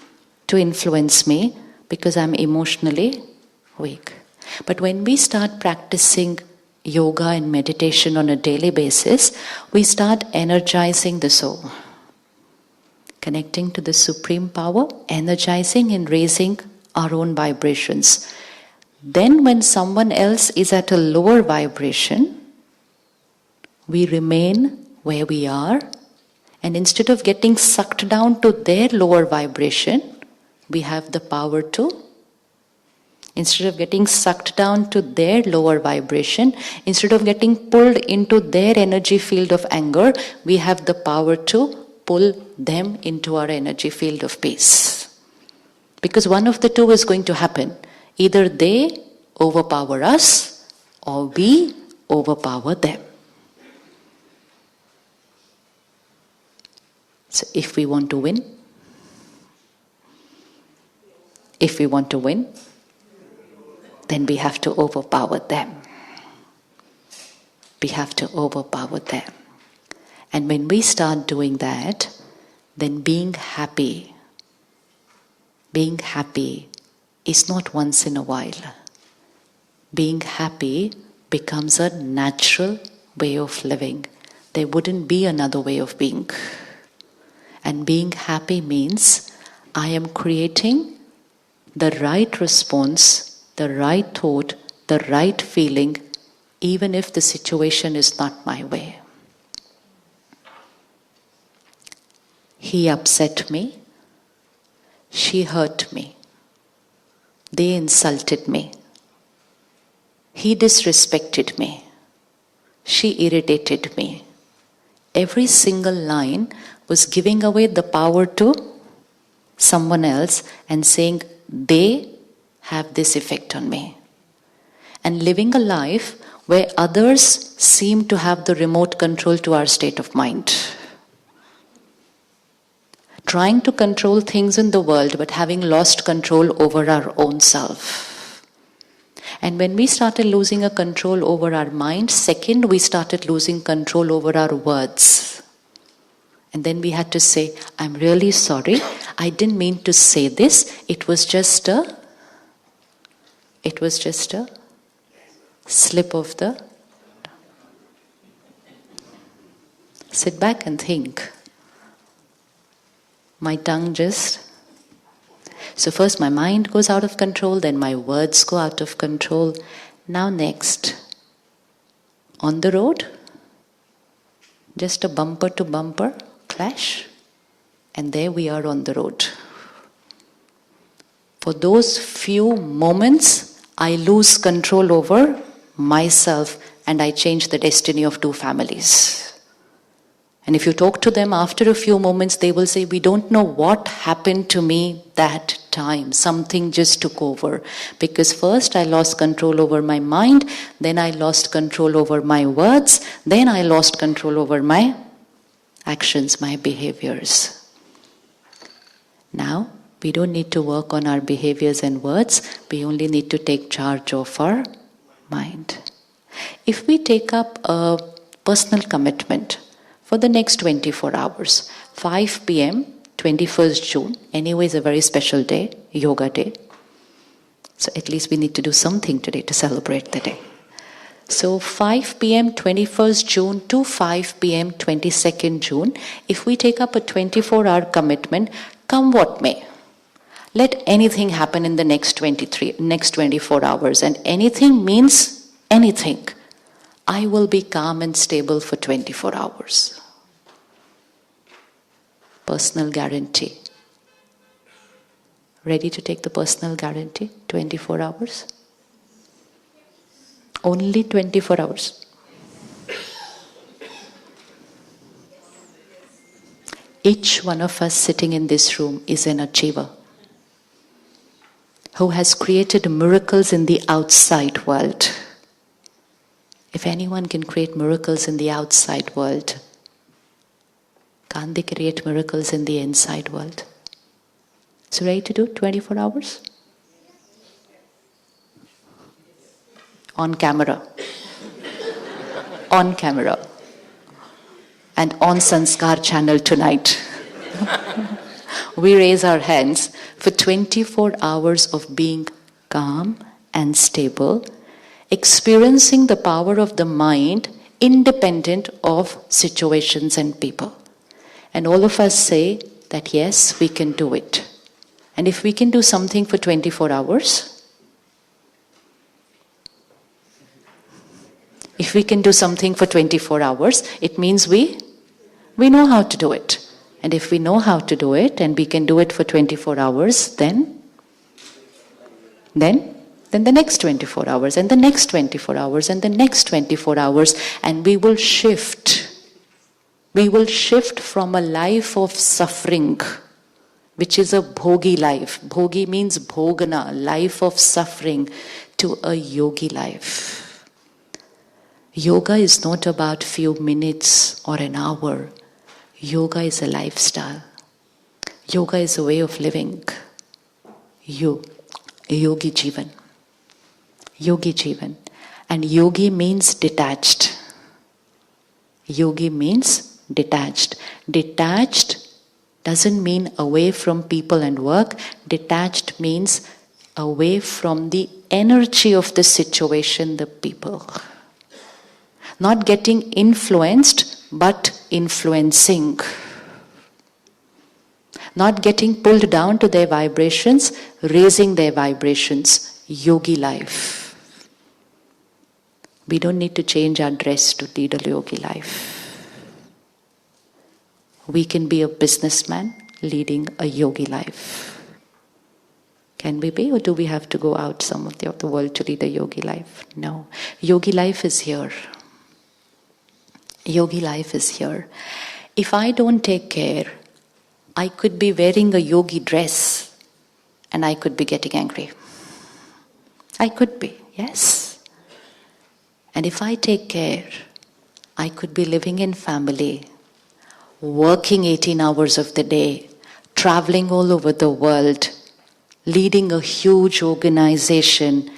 to influence me because I'm emotionally weak. But when we start practicing yoga and meditation on a daily basis, we start energizing the soul. Connecting to the supreme power, energizing and raising our own vibrations. Then when someone else is at a lower vibration, we remain where we are, and instead of getting sucked down to their lower vibration, we have the power to, instead of getting sucked down to their lower vibration, instead of getting pulled into their energy field of anger, we have the power to pull them into our energy field of peace. Because one of the two is going to happen. Either they overpower us or we overpower them. So if we want to win, then we have to overpower them. We have to overpower them. And when we start doing that, then being happy is not once in a while. Being happy becomes a natural way of living. There wouldn't be another way of being. And being happy means I am creating the right response, the right thought, the right feeling, even if the situation is not my way. He upset me. She hurt me. They insulted me. He disrespected me. She irritated me. Every single line was giving away the power to someone else and saying, they have this effect on me. And living a life where others seem to have the remote control to our state of mind. Trying to control things in the world, but having lost control over our own self. And when we started losing a control over our mind, second, we started losing control over our words. And then we had to say, I'm really sorry, I didn't mean to say this, it was just a slip of the... Sit back and think. My tongue just... So first my mind goes out of control, then my words go out of control. Now next, on the road, just a bumper to bumper clash, and there we are on the road. For those few moments, I lose control over myself and I change the destiny of two families. And if you talk to them after a few moments, they will say, we don't know what happened to me that time. Something just took over. Because first I lost control over my mind, then I lost control over my words, then I lost control over my actions, my behaviors. Now, we don't need to work on our behaviors and words, we only need to take charge of our mind. If we take up a personal commitment for the next 24 hours, 5 p.m., 21st June, anyway is a very special day, yoga day. So at least we need to do something today to celebrate the day. So 5 p.m. 21st June to 5 p.m. 22nd June, if we take up a 24-hour commitment, come what may, let anything happen in the next 24 hours. And anything means anything. I will be calm and stable for 24 hours. Personal guarantee. Ready to take the personal guarantee? 24 hours? Only 24 hours. Each one of us sitting in this room is an achiever who has created miracles in the outside world. If anyone can create miracles in the outside world, can't they create miracles in the inside world? So ready to do 24 hours? On camera. On camera. And on Sanskar channel tonight. We raise our hands for 24 hours of being calm and stable, experiencing the power of the mind independent of situations and people. And all of us say that yes, we can do it. And if we can do something for 24 hours, if we can do something for 24 hours, it means we know how to do it. And if we know how to do it and we can do it for 24 hours, then the next 24 hours and the next 24 hours and the next 24 hours, and we will shift. We will shift from a life of suffering, which is a bhogi life. Bhogi means bhogana, life of suffering, to a yogi life. Yoga is not about few minutes or an hour. Yoga is a lifestyle. Yoga is a way of living. Yogi Jivan. Yogi Jivan. And yogi means detached. Yogi means detached. Detached doesn't mean away from people and work. Detached means away from the energy of the situation, the people. Not getting influenced, but influencing. Not getting pulled down to their vibrations, raising their vibrations. Yogi life. We don't need to change our dress to lead a yogi life. We can be a businessman leading a yogi life. Can we be, or do we have to go out some of the world to lead a yogi life? No. Yogi life is here. Yogi life is here. If I don't take care, I could be wearing a yogi dress and I could be getting angry. I could be, yes. And if I take care, I could be living in family, working 18 hours of the day, traveling all over the world, leading a huge organization,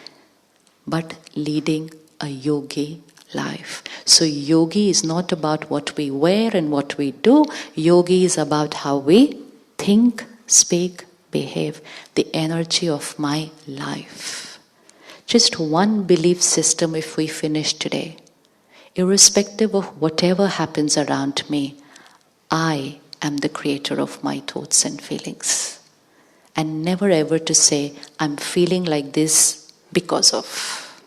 but leading a yogi life. So yogi is not about what we wear and what we do. Yogi is about how we think, speak, behave, the energy of my life. Just one belief system if we finish today. Irrespective of whatever happens around me, I am the creator of my thoughts and feelings. And never ever to say, I'm feeling like this because of.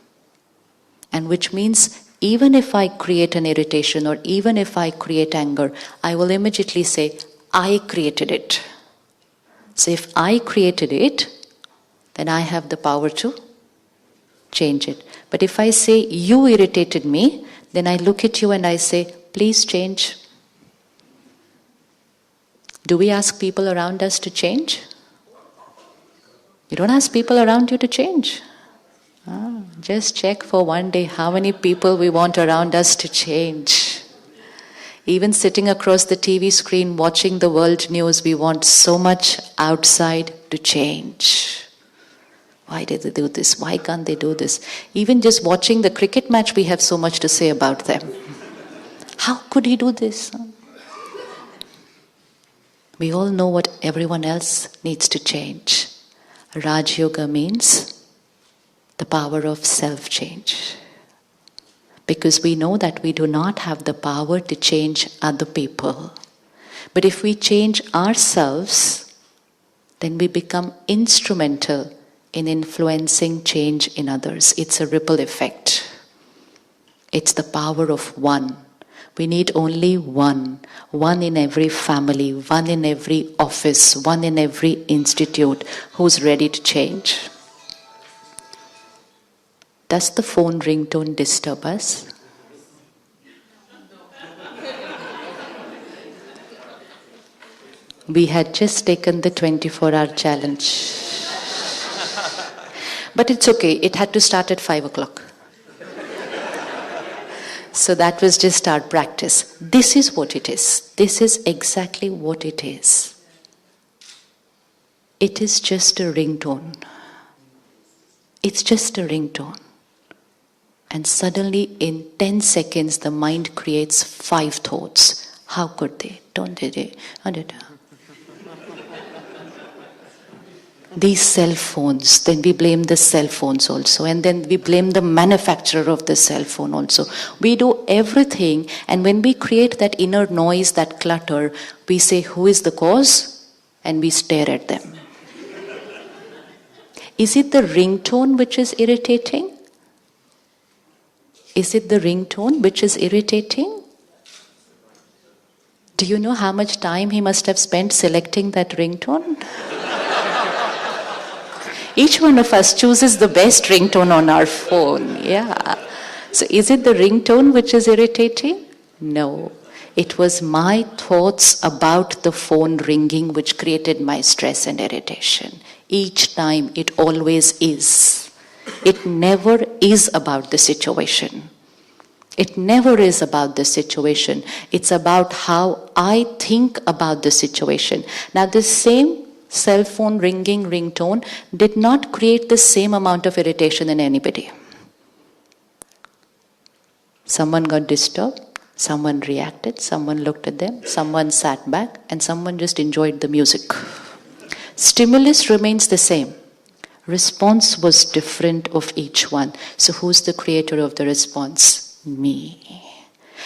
And which means, even if I create an irritation or even if I create anger, I will immediately say, I created it. So if I created it, then I have the power to change it. But if I say, you irritated me, then I look at you and I say, please change. Do we ask people around us to change? You don't ask people around you to change. Just check for one day how many people we want around us to change. Even sitting across the TV screen watching the world news, we want so much outside to change. Why did they do this? Why can't they do this? Even just watching the cricket match, we have so much to say about them. How could he do this? We all know what everyone else needs to change. Raj Yoga means the power of self-change. Because we know that we do not have the power to change other people. But if we change ourselves, then we become instrumental in influencing change in others. It's a ripple effect. It's the power of one. We need only one. One in every family, one in every office, one in every institute who's ready to change. Does the phone ringtone disturb us? We had just taken the 24-hour challenge. But it's okay, it had to start at 5 o'clock. So that was just our practice. This is what it is. This is exactly what it is. It is just a ringtone. It's just a ringtone. And suddenly in 10 seconds the mind creates 5 thoughts. How could they? Don't they? These cell phones, then we blame the cell phones also, and then we blame the manufacturer of the cell phone also. We do everything, and when we create that inner noise, that clutter, we say, who is the cause? And we stare at them. Is it the ringtone which is irritating? Is it the ringtone which is irritating? Do you know how much time he must have spent selecting that ringtone? Each one of us chooses the best ringtone on our phone. Yeah. So is it the ringtone which is irritating? No. It was my thoughts about the phone ringing which created my stress and irritation. Each time, it always is. It never is about the situation. It never is about the situation. It's about how I think about the situation. Now, the same cell phone ringing ringtone did not create the same amount of irritation in anybody. Someone got disturbed, someone reacted, someone looked at them, someone sat back, and someone just enjoyed the music. Stimulus remains the same. Response was different of each one. So who's the creator of the response? Me.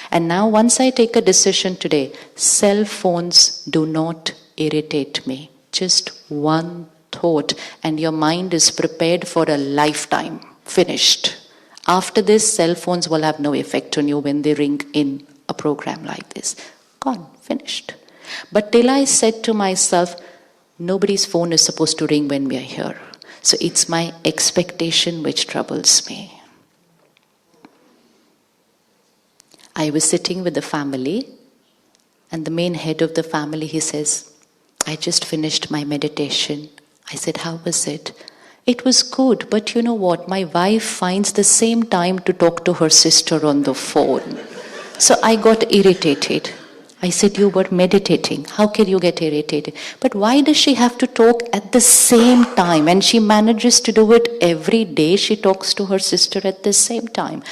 And now once I take a decision today, cell phones do not irritate me. Just one thought and your mind is prepared for a lifetime. Finished. After this, cell phones will have no effect on you when they ring in a program like this. Gone. Finished. But till I said to myself, nobody's phone is supposed to ring when we are here. So it's my expectation which troubles me. I was sitting with the family And the main head of the family, he says, I just finished my meditation. I said, how was it? It was good, but you know what? My wife finds the same time to talk to her sister on the phone. So I got irritated. I said, you were meditating. How can you get irritated? But why does she have to talk at the same time? And she manages to do it every day. She talks to her sister at the same time.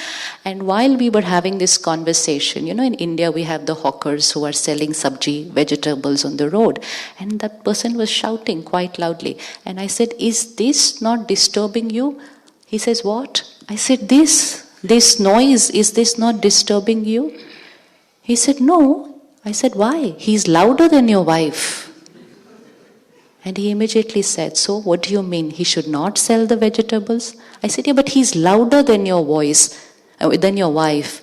And while we were having this conversation, in India we have the hawkers who are selling sabji, vegetables on the road. And that person was shouting quite loudly. And I said, is this not disturbing you? He says, what? I said, this noise, is this not disturbing you? He said, no. I said, why? He's louder than your wife. And he immediately said, so what do you mean? He should not sell the vegetables? I said, yeah, but he's louder than your than your wife.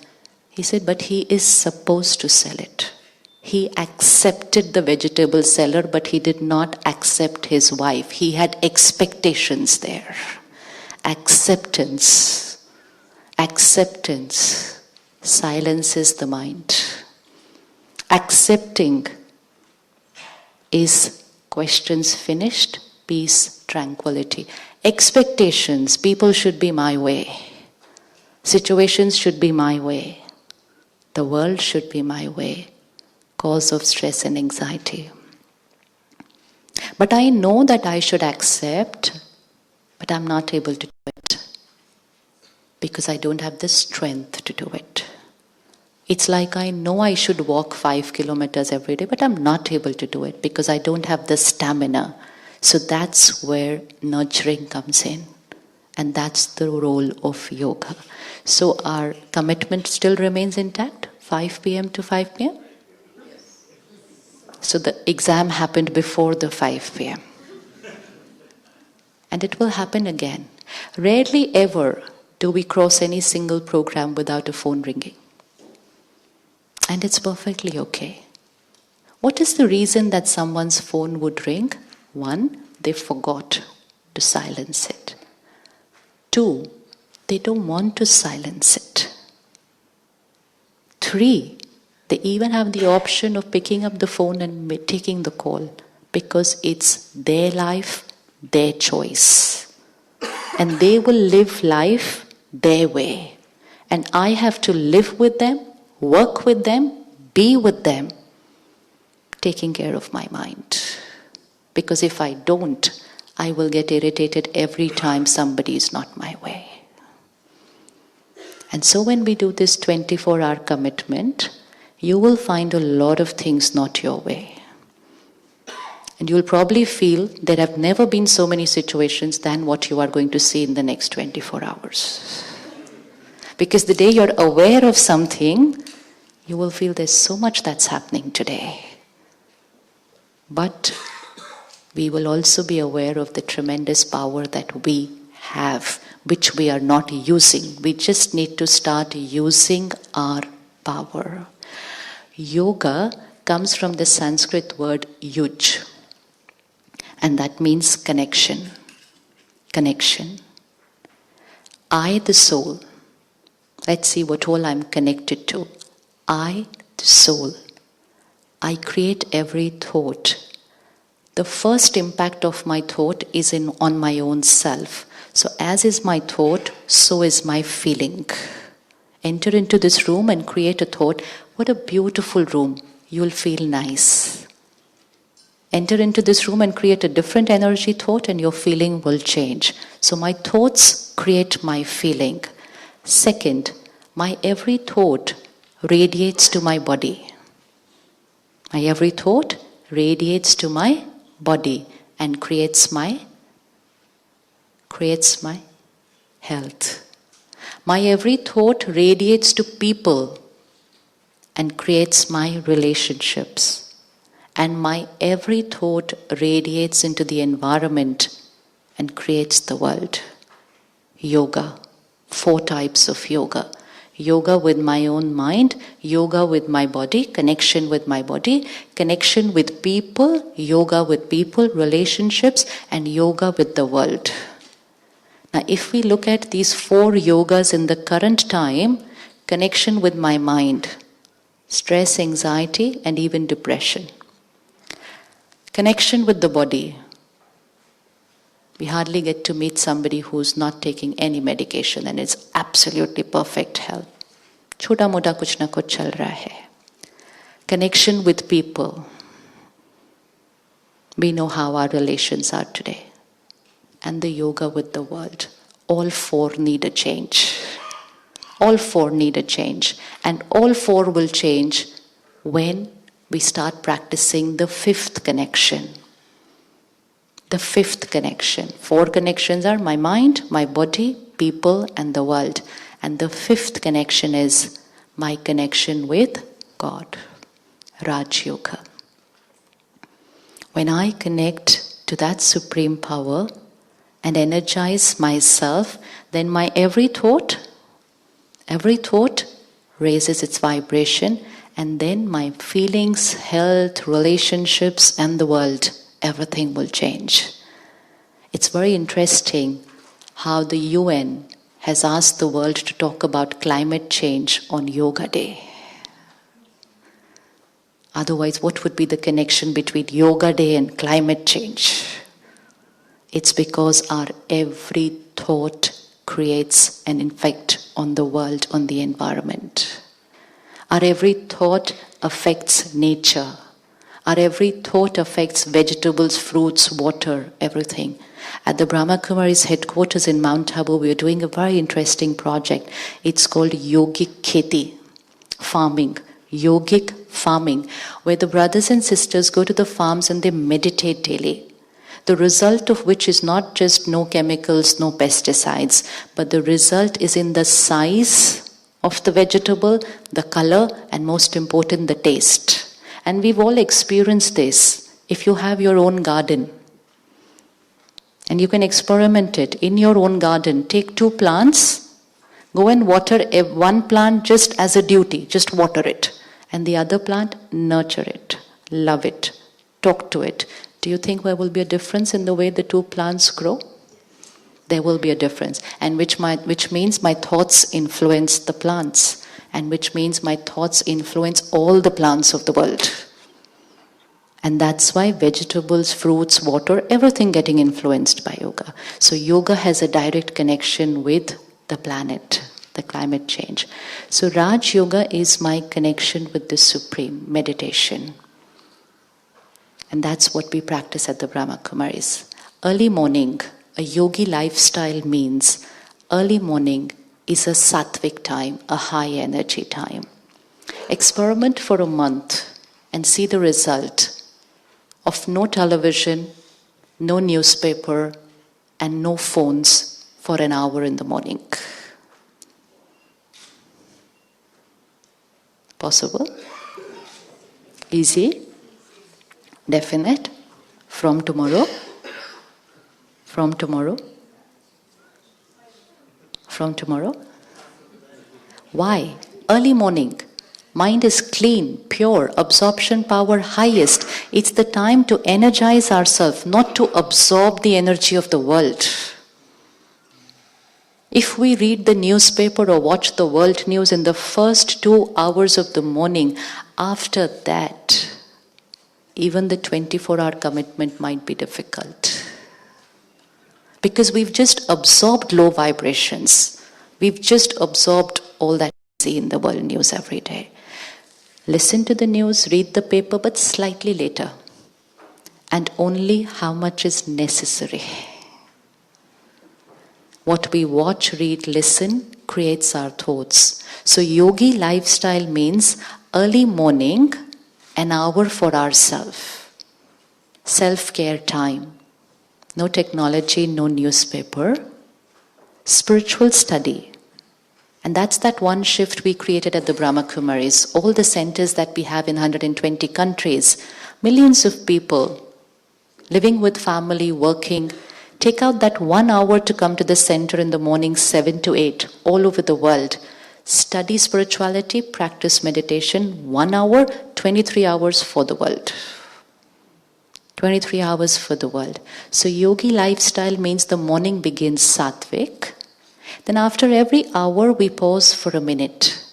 He said, but he is supposed to sell it. He accepted the vegetable seller, but he did not accept his wife. He had expectations there. Acceptance. Acceptance silences the mind. Accepting is questions finished, peace, tranquility. Expectations, people should be my way. Situations should be my way. The world should be my way. Cause of stress and anxiety. But I know that I should accept, but I'm not able to do it. Because I don't have the strength to do it. It's like I know I should walk 5 kilometers every day, but I'm not able to do it because I don't have the stamina. So that's where nurturing comes in. And that's the role of yoga. So our commitment still remains intact, 5 p.m. to 5 p.m.? So the exam happened before the 5 p.m. And it will happen again. Rarely ever do we cross any single program without a phone ringing. And it's perfectly okay. What is the reason that someone's phone would ring? 1, they forgot to silence it. 2, they don't want to silence it. 3, they even have the option of picking up the phone and taking the call because it's their life, their choice. And they will live life their way. And I have to live with them, work with them, be with them, taking care of my mind. Because if I don't, I will get irritated every time somebody is not my way. And so when we do this 24-hour commitment, you will find a lot of things not your way. And you'll probably feel there have never been so many situations than what you are going to see in the next 24 hours. Because the day you're aware of something, you will feel there's so much that's happening today. But we will also be aware of the tremendous power that we have, which we are not using. We just need to start using our power. Yoga comes from the Sanskrit word yuj, and that means connection. Connection. I, the soul. Let's see what all I'm connected to. I, the soul. I create every thought. The first impact of my thought is on my own self. So as is my thought, so is my feeling. Enter into this room and create a thought. What a beautiful room. You'll feel nice. Enter into this room and create a different energy thought and your feeling will change. So my thoughts create my feeling. Second, my every thought radiates to my body. My every thought radiates to my body and creates my health. My every thought radiates to people and creates my relationships. And my every thought radiates into the environment and creates the world. Yoga. 4 types of yoga. Yoga with my own mind, yoga with my body, connection with my body, connection with people, yoga with people, relationships, and yoga with the world. Now, if we look at these 4 yogas in the current time, connection with my mind. stress, anxiety, and even depression. Connection with the body. We hardly get to meet somebody who's not taking any medication and it's absolutely perfect health. Chota mota kuch na kuch chal raha hai. Connection with people. We know how our relations are today. And the yoga with the world. All four need a change. All four need a change. And all four will change when we start practicing the fifth connection. The fifth connection. Four connections are my mind, my body, people, and the world. And the fifth connection is my connection with God. Raj Yoga. When I connect to that supreme power and energize myself, then my every thought raises its vibration, and then my feelings, health, relationships, and the world, everything will change. It's very interesting how the UN has asked the world to talk about climate change on Yoga Day. Otherwise, what would be the connection between Yoga Day and climate change? It's because our every thought creates an effect on the world, on the environment. Our every thought affects nature. Our every thought affects vegetables, fruits, water, everything. At the Brahma Kumari's headquarters in Mount Abu, we are doing a very interesting project. It's called Yogic Kheti, farming. Yogic farming, where the brothers and sisters go to the farms and they meditate daily. The result of which is not just no chemicals, no pesticides, but the result is in the size of the vegetable, the color, and most important, the taste. And we've all experienced this. If you have your own garden, and you can experiment it in your own garden, take 2 plants, go and water one plant just as a duty, just water it. And the other plant, nurture it, love it, talk to it. Do you think there will be a difference in the way the 2 plants grow? There will be a difference. And which means my thoughts influence the plants. And which means my thoughts influence all the plants of the world. And that's why vegetables, fruits, water, everything getting influenced by yoga. So yoga has a direct connection with the planet, the climate change. So Raj Yoga is my connection with the Supreme, meditation. And that's what we practice at the Brahma Kumaris. Early morning, a yogi lifestyle means early morning is a sattvic time, a high energy time. Experiment for a month and see the result of no television, no newspaper, and no phones for an hour in the morning. Possible? Easy? Definite? From tomorrow? From tomorrow? From tomorrow? Why? Early morning. Mind is clean, pure, absorption power highest. It's the time to energize ourselves, not to absorb the energy of the world. If we read the newspaper or watch the world news in the first 2 hours of the morning, after that, even the 24-hour commitment might be difficult. Because we've just absorbed low vibrations. We've just absorbed all that we see in the world news every day. Listen to the news, read the paper, but slightly later. And only how much is necessary. What we watch, read, listen creates our thoughts. So yogi lifestyle means early morning, an hour for ourselves. Self-care time. No technology, no newspaper. Spiritual study. And that's that one shift we created at the Brahma Kumaris. All the centers that we have in 120 countries, millions of people living with family, working. Take out that 1 hour to come to the center in the morning, 7 to 8, all over the world. Study spirituality, practice meditation, 1 hour, 23 hours for the world. 23 hours for the world. So yogi lifestyle means the morning begins sattvic. Then after every hour we pause for a minute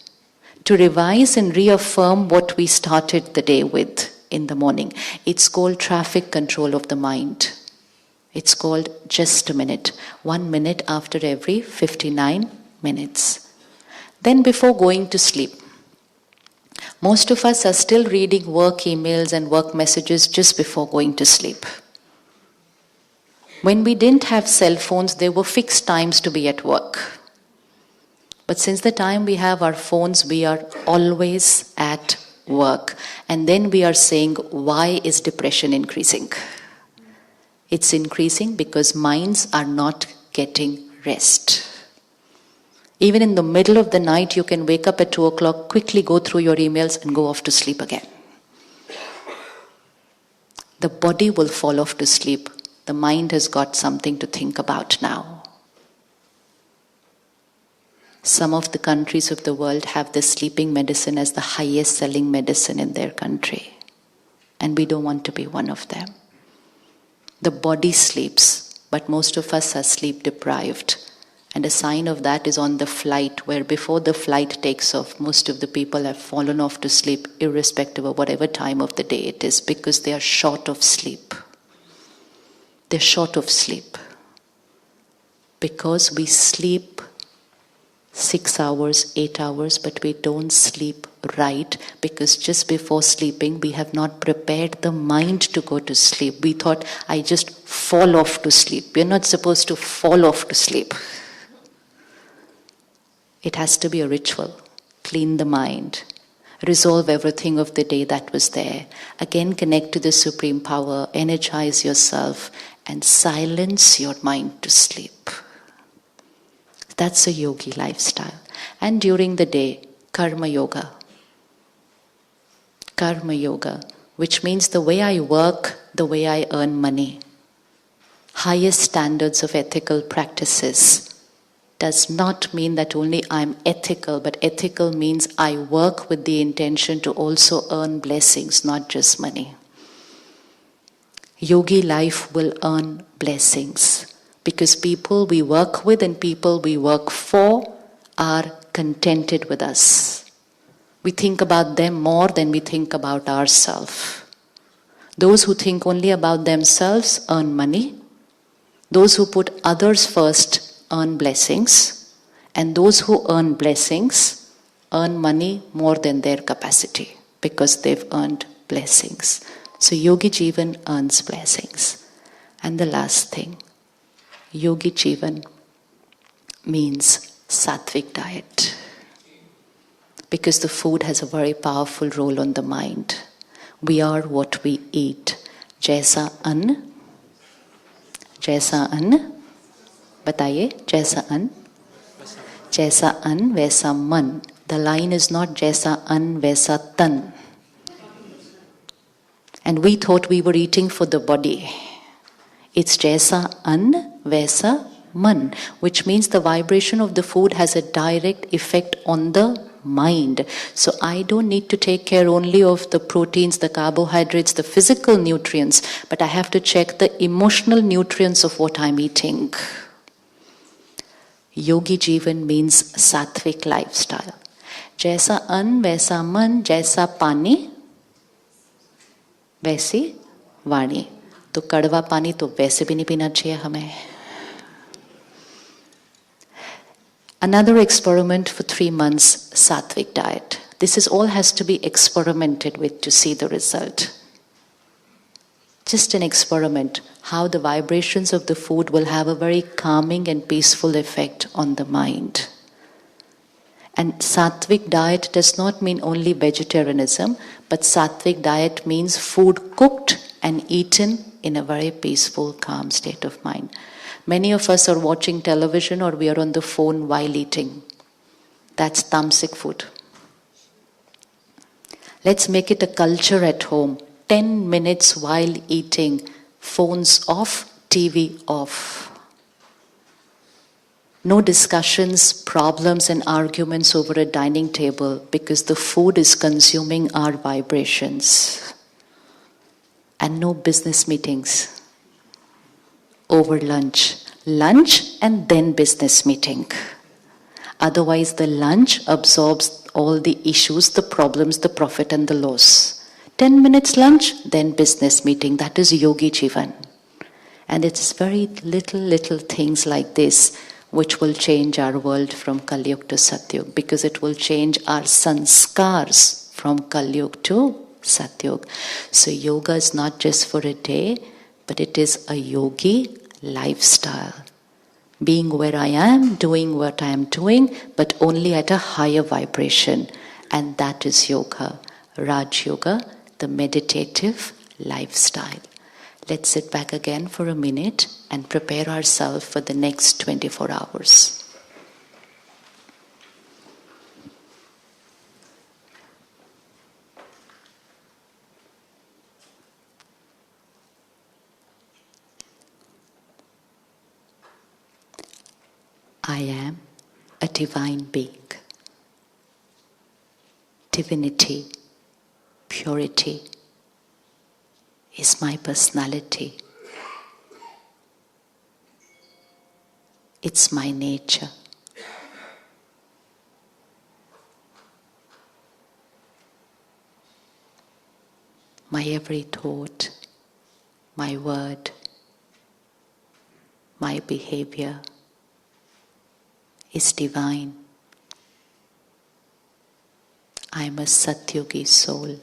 to revise and reaffirm what we started the day with in the morning. It's called traffic control of the mind. It's called just a minute. 1 minute after every 59 minutes. Then before going to sleep, most of us are still reading work emails and work messages just before going to sleep. When we didn't have cell phones, there were fixed times to be at work. But since the time we have our phones, we are always at work. And then we are saying, why is depression increasing? It's increasing because minds are not getting rest. Even in the middle of the night, you can wake up at 2 o'clock, quickly go through your emails and go off to sleep again. The body will fall off to sleep. The mind has got something to think about now. Some of the countries of the world have the sleeping medicine as the highest selling medicine in their country. And we don't want to be one of them. The body sleeps, but most of us are sleep deprived. And a sign of that is on the flight, where before the flight takes off, most of the people have fallen off to sleep, irrespective of whatever time of the day it is, because they are short of sleep. They're short of sleep. Because we sleep 6 hours, 8 hours, but we don't sleep right, because just before sleeping, we have not prepared the mind to go to sleep. We thought, I just fall off to sleep. We're not supposed to fall off to sleep. It has to be a ritual. Clean the mind. Resolve everything of the day that was there. Again, connect to the Supreme Power. Energize yourself and silence your mind to sleep. That's a yogi lifestyle. And during the day, karma yoga. Karma yoga, which means the way I work, the way I earn money. Highest standards of ethical practices. Does not mean that only I'm ethical, but ethical means I work with the intention to also earn blessings, not just money. Yogi life will earn blessings because people we work with and people we work for are contented with us. We think about them more than we think about ourselves. Those who think only about themselves earn money. Those who put others first earn blessings, and those who earn blessings earn money more than their capacity because they've earned blessings. So Yogi Jivan earns blessings. And the last thing, Yogi Jivan means sattvic diet, because the food has a very powerful role on the mind. We are what we eat. Jaisa ann, बताइए जैसा अन्न वैसा मन. The line is not जैसा अन्न वैसा तन. And we thought we were eating for the body. It's जैसा अन्न वैसा मन, which means the vibration of the food has a direct effect on the mind. So I don't need to take care only of the proteins, the carbohydrates, the physical nutrients, but I have to check the emotional nutrients of what I'm eating. Yogi Jivan means sattvic lifestyle. जैसा अन्न वैसा मन, जैसा पानी वैसी वाणी. तो कड़वा पानी तो वैसे भी नहीं पीना चाहिए हमें. Another experiment for 3 months, sattvic diet. This is all has to be experimented with to see the result. Just an experiment, how the vibrations of the food will have a very calming and peaceful effect on the mind. And sattvic diet does not mean only vegetarianism, but sattvic diet means food cooked and eaten in a very peaceful, calm state of mind. Many of us are watching television or we are on the phone while eating. That's tamasic food. Let's make it a culture at home. 10 minutes while eating, phones off, TV off. No discussions, problems and arguments over a dining table because the food is consuming our vibrations. And no business meetings over lunch. Lunch and then business meeting. Otherwise the lunch absorbs all the issues, the problems, the profit and the loss. 10 minutes lunch, then business meeting. That is Yogi Jivan. And it's very little things like this which will change our world from Kalyug to Satyug, because it will change our sanskars from Kalyug to Satyug. So yoga is not just for a day, but it is a yogi lifestyle. Being where I am, doing what I am doing, but only at a higher vibration. And that is yoga. Raj Yoga, the meditative lifestyle. Let's sit back again for a minute and prepare ourselves for the next 24 hours. I am a divine being. Divinity, purity is my personality. It's my nature. My every thought, my word, my behavior is divine. I am a Satyugi soul.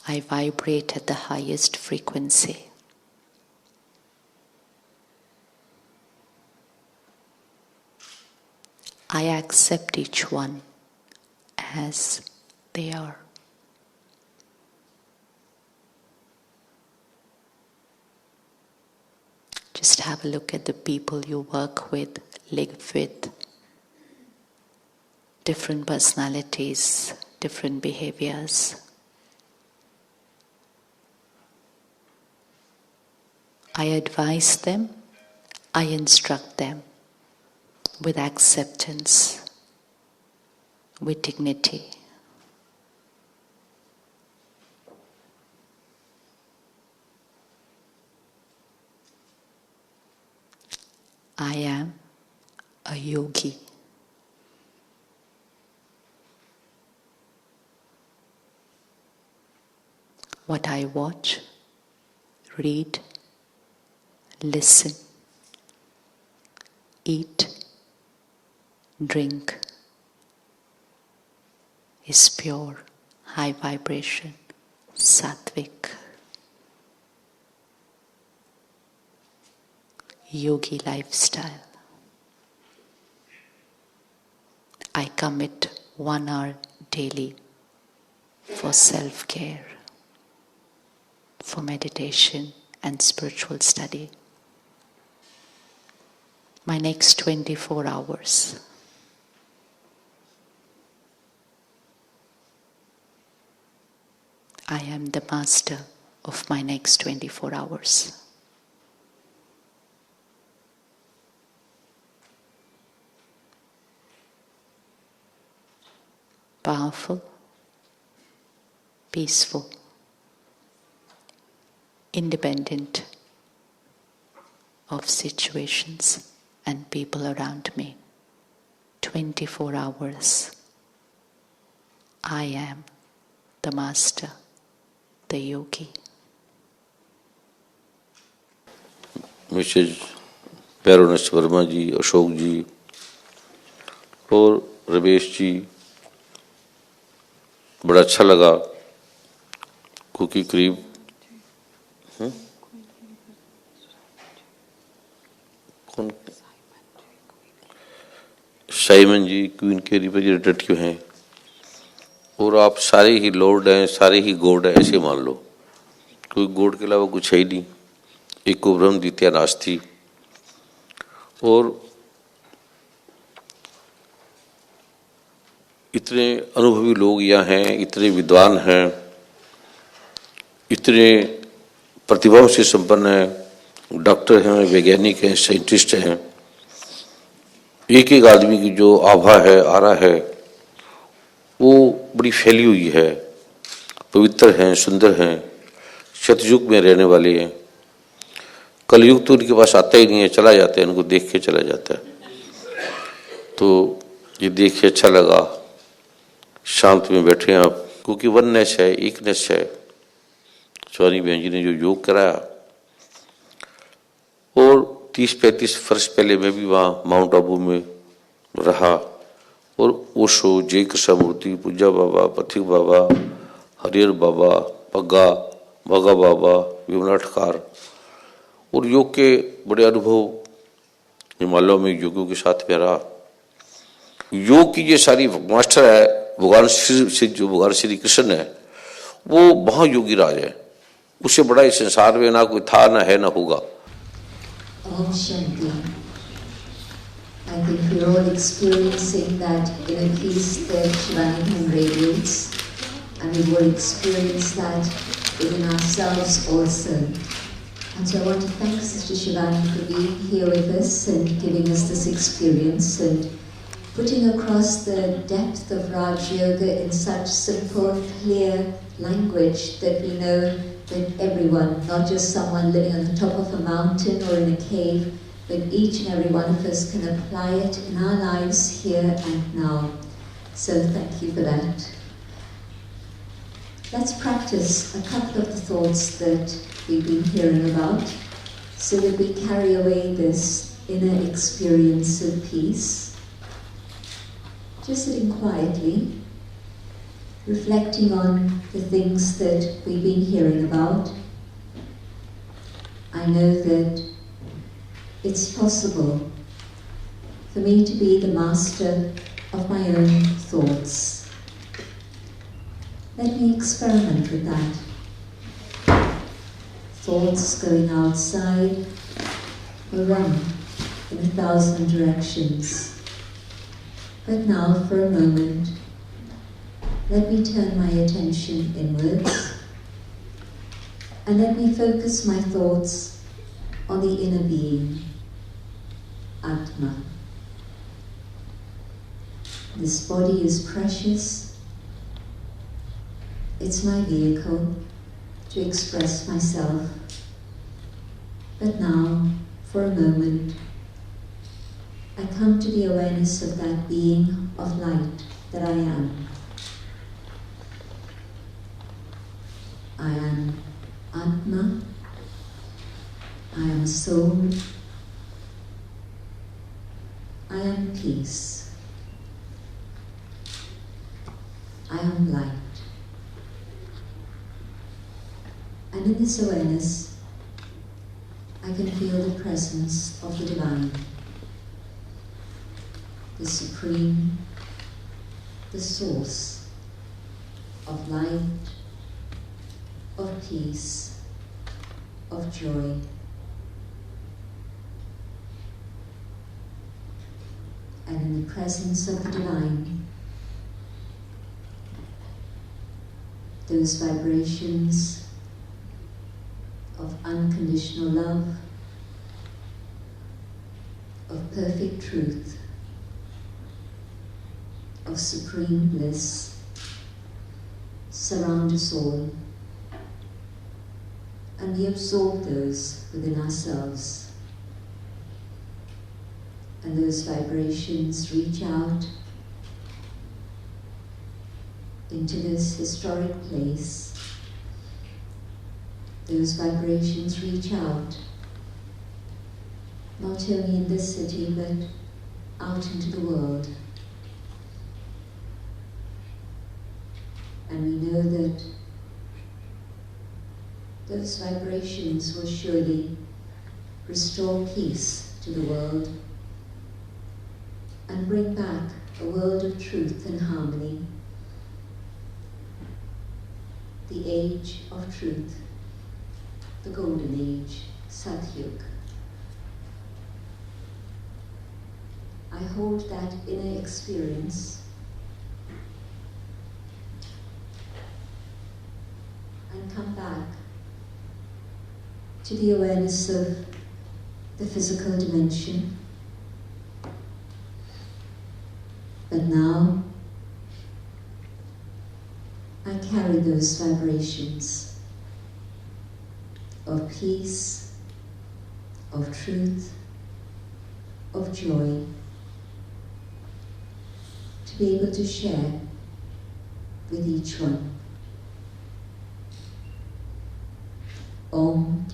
I vibrate at the highest frequency. I accept each one as they are. Just have a look at the people you work with, live with. Different personalities, different behaviors. I advise them, I instruct them with acceptance, with dignity. I am a yogi. What I watch, read, listen, eat, drink is pure, high vibration, sattvic. Yogi lifestyle. I commit 1 hour daily for self-care, for meditation and spiritual study. My next 24 hours. I am the master of my next 24 hours. Powerful, peaceful, independent of situations and people around me. 24 hours. I am the master, the yogi. Mrs Baroness Verma ji, Ashok ji और रमेश जी, बड़ा अच्छा लगा क्योंकि करीब कौन Simon ji queen के representative हैं और आप सारे ही लॉर्ड हैं, सारे ही गॉड हैं, ऐसे मान लो। कोई गॉड के अलावा कुछ है ही नहीं। एक को ब्रह्म द्वितीया नास्ति। और इतने अनुभवी लोग यहाँ हैं, इतने विद्वान हैं, इतने प्रतिभाओं से संपन्न हैं, डॉक्टर हैं, वैज्ञानिक हैं, साइंटिस्ट हैं। एक एक आदमी की जो आभा है, आरा है, वो बड़ी फैली हुई है। पवित्र हैं, सुंदर हैं, सतयुग में रहने वाले हैं। कलयुग तो उनके पास आता ही नहीं है, चला जाता है, उनको देख के चला जाता है। तो ये देख के अच्छा लगा, शांत में बैठे हैं आप, क्योंकि वननेस है, एकनेस है। स्वामी बहन जी ने जो योग कराया, और 30-35 वर्ष पहले मैं भी वहाँ माउंट आबू में रहा, और ओशो, जय कृष्णमूर्ति, पूजा बाबा, पथिक बाबा, हरिहर बाबा, पग्गा, भगा बाबा, विमलाटकार, और योग के बड़े अनुभव हिमालयों में योगियों के साथ में रहा। योग की ये सारी मास्टर है, भगवान श्री कृष्ण है, वो महायोगी राज है। उससे बड़ा इस संसार में ना कोई था, ना है, ना होगा। Om Shanti. I think we're all experiencing that inner peace that Shivani radiates, and we will experience that within ourselves also. And so I want to thank Sister Shivani for being here with us and giving us this experience and putting across the depth of Raj Yoga in such simple, clear language that we know that everyone, not just someone living on the top of a mountain or in a cave, but each and every one of us can apply it in our lives here and now. So thank you for that. Let's practice a couple of the thoughts that we've been hearing about so that we carry away this inner experience of peace. Just sitting quietly, reflecting on the things that we've been hearing about. I know that it's possible for me to be the master of my own thoughts. Let me experiment with that. Thoughts going outside will run in 1,000 directions. But now, for a moment, let me turn my attention inwards and let me focus my thoughts on the inner being, Atma. This body is precious. It's my vehicle to express myself. But now, for a moment, I come to the awareness of that being of light that I am. I am Atma. I am soul. I am peace. I am light. And in this awareness, I can feel the presence of the Divine, the Supreme, the source of light, of peace, of joy. And in the presence of the Divine, those vibrations of unconditional love, of perfect truth, of supreme bliss surround us all, and we absorb those within ourselves. And those vibrations reach out into this historic place. Those vibrations reach out not only in this city but out into the world. And we know that those vibrations will surely restore peace to the world and bring back a world of truth and harmony, the age of truth, the golden age, Satyug. I hold that inner experience and come back to the awareness of the physical dimension. But now I carry those vibrations of peace, of truth, of joy, to be able to share with each one. Om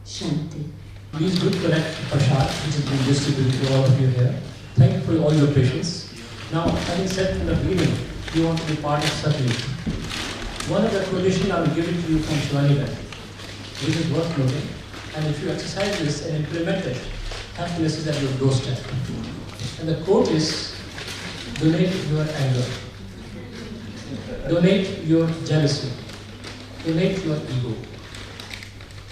Shanti. Please do collect prasad, which has been distributed to all of you here. Thank you for all your patience. Now, having said from the beginning, you want to be part of circulation. One of the conditions I will give it to you from Shivani Band, which is worth noting, and if you exercise this and implement it, happiness is at your doorstep. And the quote is, donate your anger, donate your jealousy, donate your ego.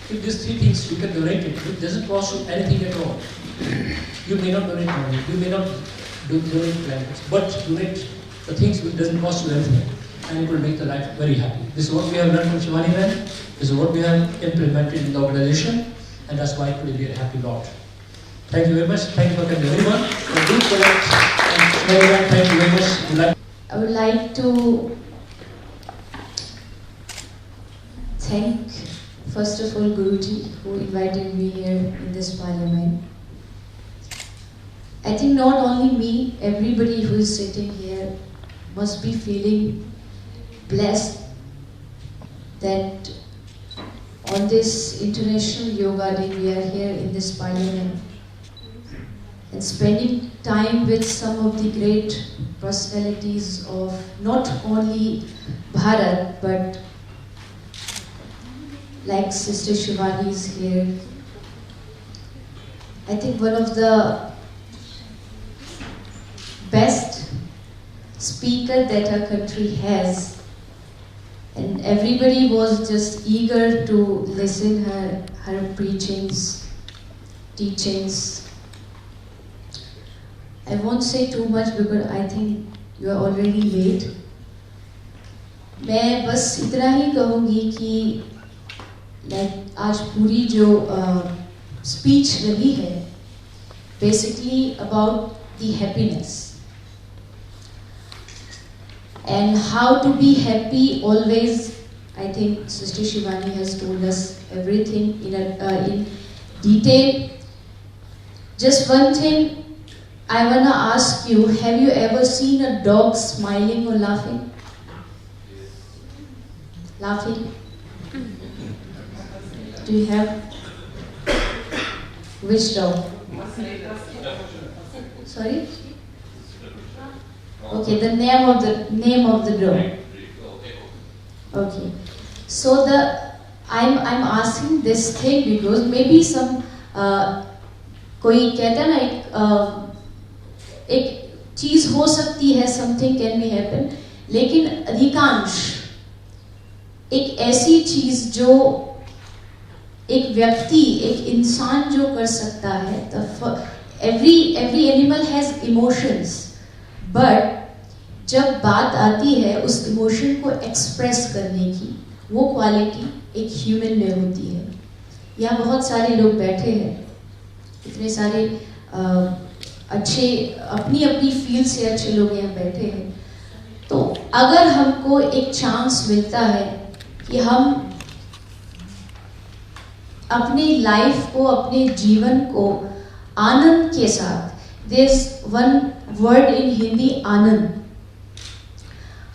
If these three things you can donate it doesn't cost you anything at all. You may not donate money, you may not donate planets, but donate the things which doesn't cost you anything, and it will make the life very happy. This is what we have learned from Shivani Band, this is what we have implemented in the organization, and that's why it will be a happy lot. Thank you very much, thank you for coming everyone. And do collect, and Shivani Band, thank you very much. I would like to thank, first of all, Guruji, who invited me here in this parliament. I think not only me, everybody who is sitting here must be feeling blessed that on this International Yoga Day we are here in this parliament and spending time with some of the great personalities of not only Bharat but like Sister Shivani is here. I think one of the best speaker that our country has, and everybody was just eager to listen her preachings, teachings. I won't say too much because I think you are already late. मैं बस इतना ही कहूँगी कि आज पूरी जो speech रही है basically about the happiness and how to be happy always. I think Sister Shivani has told us everything in detail. Just one thing I wanna ask you, have you ever seen a dog smiling or laughing? Laughing? Do you have? Which dog? Sorry? Okay, the name of the dog. Okay. So I'm asking this thing because maybe some कोई कहता है ना एक चीज हो सकती है, something can be happen, लेकिन अधिकांश एक ऐसी चीज जो एक व्यक्ति, एक इंसान जो कर सकता है, every animal has emotions, but जब बात आती है उस इमोशन को एक्सप्रेस करने की, वो क्वालिटी एक ह्यूमन में होती है. यहाँ बहुत सारे लोग बैठे हैं, इतने सारे अच्छे अपनी अपनी फील्ड से अच्छे लोग यहाँ बैठे हैं. तो अगर हमको एक चांस मिलता है कि हम अपनी लाइफ को, अपने जीवन को आनंद के साथ, there is one word in Hindi, anand.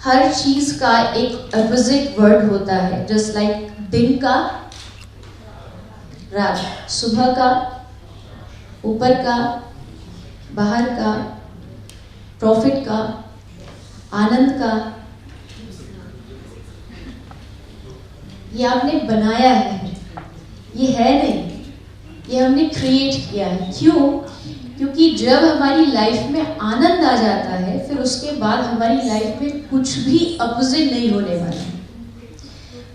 हर चीज का एक अपोजिट वर्ड होता है, जस्ट लाइक दिन का, रात, सुबह का, ऊपर का, बाहर का, प्रॉफिट का, आनंद का. ये आपने बनाया है, ये है नहीं, ये हमने क्रिएट किया है. क्यों? क्योंकि जब हमारी लाइफ में आनंद आ जाता है, फिर उसके बाद हमारी लाइफ में कुछ भी अपोजिट नहीं होने वाला.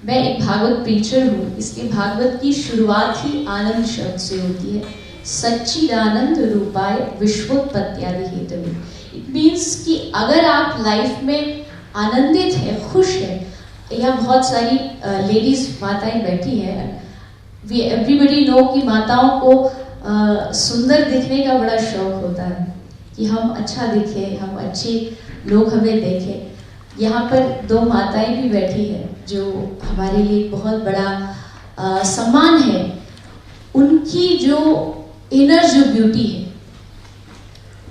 मैं एक भागवत प्रीचर हूँ, इसलिए भागवत की शुरुआत ही आनंद शब्द से होती है. सच्चिदानंद रूपाय विश्वोत्पत्त्यादि हेतवे. इट मीन्स कि अगर आप लाइफ में आनंदित हैं, खुश हैं, यहाँ बहुत सारी लेडीज माताएं बैठी हैं. वी एवरीबडी नो कि माताओं को सुंदर दिखने का बड़ा शौक होता है कि हम अच्छा दिखें, हम अच्छे लोग हमें देखें. यहाँ पर दो माताएं भी बैठी हैं जो हमारे लिए बहुत बड़ा सम्मान है। उनकी जो इनर जो ब्यूटी है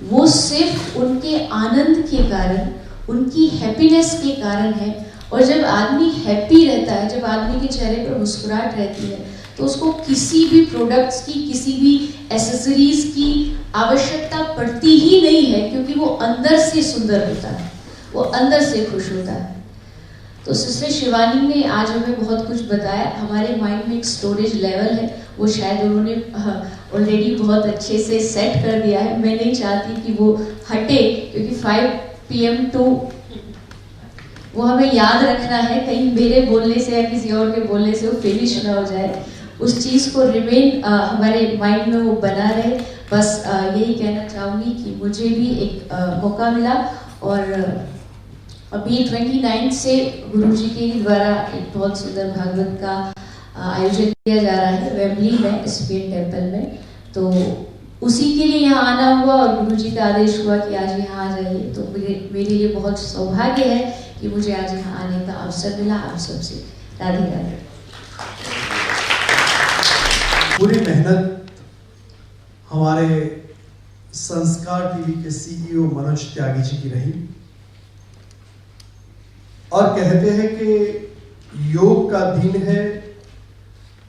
वो सिर्फ उनके आनंद के कारण, उनकी हैप्पीनेस के कारण है। और जब आदमी हैप्पी रहता है, जब आदमी के चेहरे पर मुस्कुराहट रहती है, तो उसको किसी भी प्रोडक्ट्स की, किसी भी एसेसरीज की आवश्यकता पड़ती ही नहीं है, क्योंकि वो अंदर से सुंदर होता है, वो अंदर से खुश होता है। तो सिस्टर शिवानी ने आज हमें बहुत कुछ बताया। हमारे माइंड में एक स्टोरेज लेवल है, वो शायद उन्होंने ऑलरेडी बहुत अच्छे से सेट कर दिया है। मैं नहीं चाहती कि वो हटे, क्योंकि 5 PM टू वो हमें याद रखना है, कहीं मेरे बोलने से या किसी और के बोलने से वो फिनिश ना हो जाए। उस चीज़ को रिमेन हमारे माइंड में वो बना रहे। बस यही कहना चाहूँगी कि मुझे भी एक मौका मिला, और अभी 29 से गुरुजी के द्वारा एक बहुत सुंदर भागवत का आयोजन किया जा रहा है वेम्बली में, एसपीएन टेम्पल में। तो उसी के लिए यहाँ आना हुआ, और गुरुजी का आदेश हुआ कि आज यहाँ आ जाइए। तो मेरे लिए बहुत सौभाग्य है कि मुझे आज यहाँ आने का अवसर मिला। आप सबसे राधे राधे। पूरी मेहनत हमारे संस्कार टीवी के CEO मनोज त्यागी जी की रही, और कहते हैं कि योग का दिन है,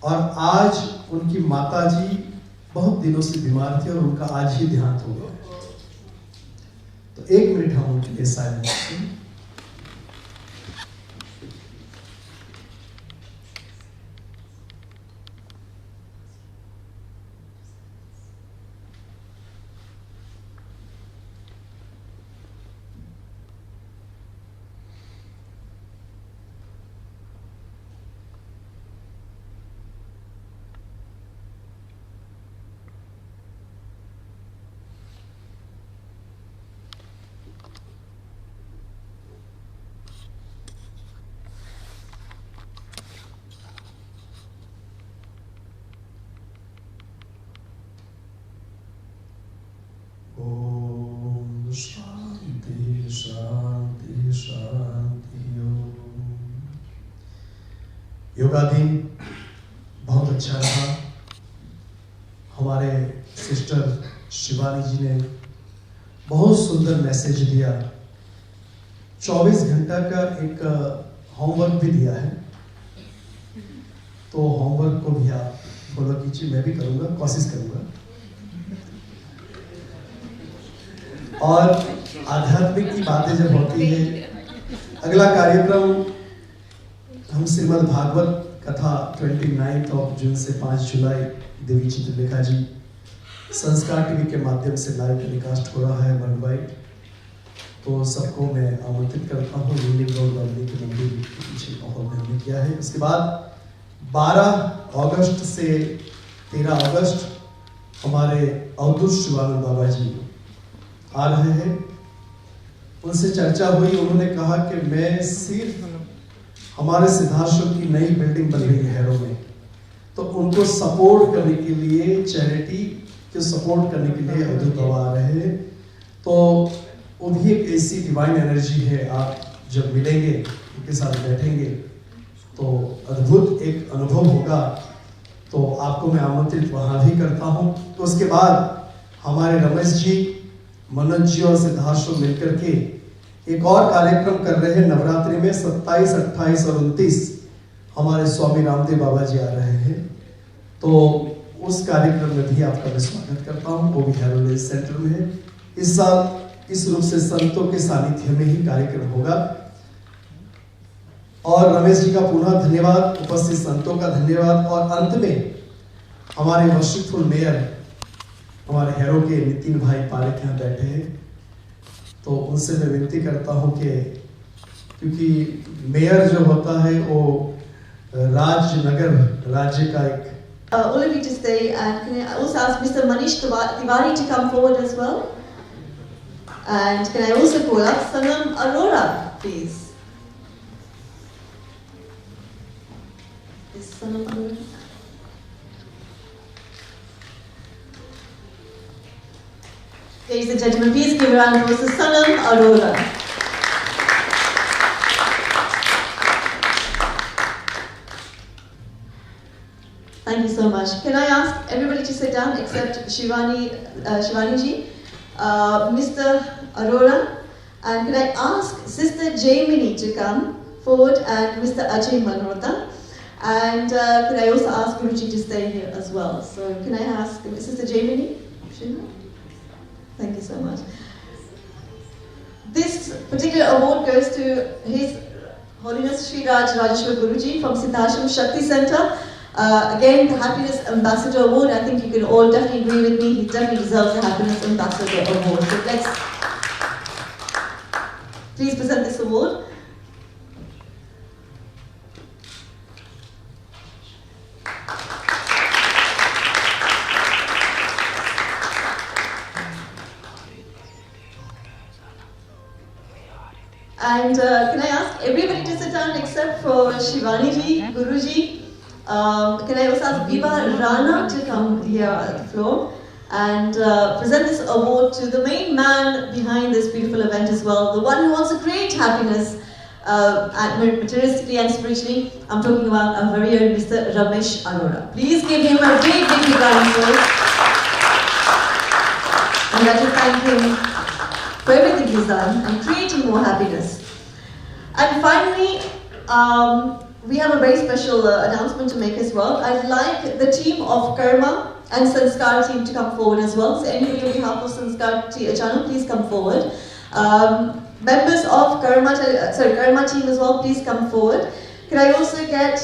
और आज उनकी माताजी बहुत दिनों से बीमार थी और उनका आज ही देहांत हो गया। तो 1 मिनट हम उनके लिए साइलेंट करें। शांति शांति शांति। योगा दिन बहुत अच्छा रहा। हमारे सिस्टर शिवानी जी ने बहुत सुंदर मैसेज दिया। 24 घंटा का एक होमवर्क भी दिया है, तो होमवर्क को भी आप फॉलो कीजिए। मैं भी करूँगा, कोशिश करूँगा। और आध्यात्मिक की बातें जब होती है, अगला कार्यक्रम हम श्रीमद् भागवत कथा 29 जून से 5 जुलाई देवी चित्रलेखा जी संस्कार टीवी के माध्यम से लाइव टेलीकास्ट हो रहा है वर्ल्ड वाइड। तो सबको मैं आमंत्रित करता हूँ। रीलिंग रोड बल्ली के मंदिर के पीछे माहौल में हमने किया है। उसके बाद 12 अगस्त से 13 अगस्त हमारे अवधूत शिवानंद बाबा जी आ रहे हैं। उनसे चर्चा हुई, उन्होंने कहा कि मैं सिर्फ हमारे सिद्धाश्रम की नई बिल्डिंग बन रही है हैरों में, तो उनको सपोर्ट करने के लिए, चैरिटी को सपोर्ट करने के लिए अवधूत बाबा आ रहे हैं। तो वो भी एक ऐसी डिवाइन एनर्जी है, आप जब मिलेंगे, उनके साथ बैठेंगे तो अद्भुत एक अनुभव होगा। तो आपको मैं आमंत्रित वहाँ भी करता हूँ। तो उसके बाद हमारे रमेश जी, मनोज जी और सिद्धाश्रम मिलकर के एक और कार्यक्रम कर रहे हैं नवरात्रि में। 27, 28 और 29 हमारे स्वामी रामदेव बाबा जी आ रहे हैं। तो उस कार्यक्रम में भी आपका मैं स्वागत करता हूँ। वो भी हेरोलेज सेंटर में है। इस साल इस रूप से संतों के सानिध्य में ही कार्यक्रम होगा। और रमेश जी का पुनः धन्यवाद, उपस्थित संतों का धन्यवाद। और अंत में हमारे वर्शिपफुल मेयर हमारे हैरो के नितिन भाई पारिक यहाँ बैठे हैं। तो उनसे मैं विनती करता हूँ कि क्योंकि मेयर जो होता है वो राजनगर राज्य का एक all of you to stay, and can I also ask Mr. Manish Tiwari to come forward as well? And can I also call up Sanam Arora, please? Is Sanam Arora? Ladies and gentlemen, please give a round of applause to Sanam Arora. so much. Can I ask everybody to sit down except Shivani ji, Mr. Arora, and can I ask Sister Jaimini to come forward and Mr. Ajay Malhotra, and could I also ask Guruji to stay here as well. So can I ask Sister Jaimini? Thank you so much. This particular award goes to His Holiness Sri Rajrajeshwar Gururji from Siddhashram Shakti Center. Again, the Happiness Ambassador Award, I think you can all definitely agree with me, he definitely deserves the Happiness Ambassador Award. So let's please present this award. And can I ask everybody to sit down except for Shivani ji, Guru ji. Can I also ask Viva Rana to come here at the floor and present this award to the main man behind this beautiful event as well, the one who wants to create happiness materialistically and spiritually. I'm talking about our very own Mr. Ramesh Arora. Please give him a big, big round of applause. I'd like to thank him for everything he's done and creating more happiness. And finally, we have a very special announcement to make as well. I'd like the team of Karma and Sanskar team to come forward as well. So anybody on behalf of Sanskar channel, please come forward. Members of Karma team as well, please come forward. Can I also get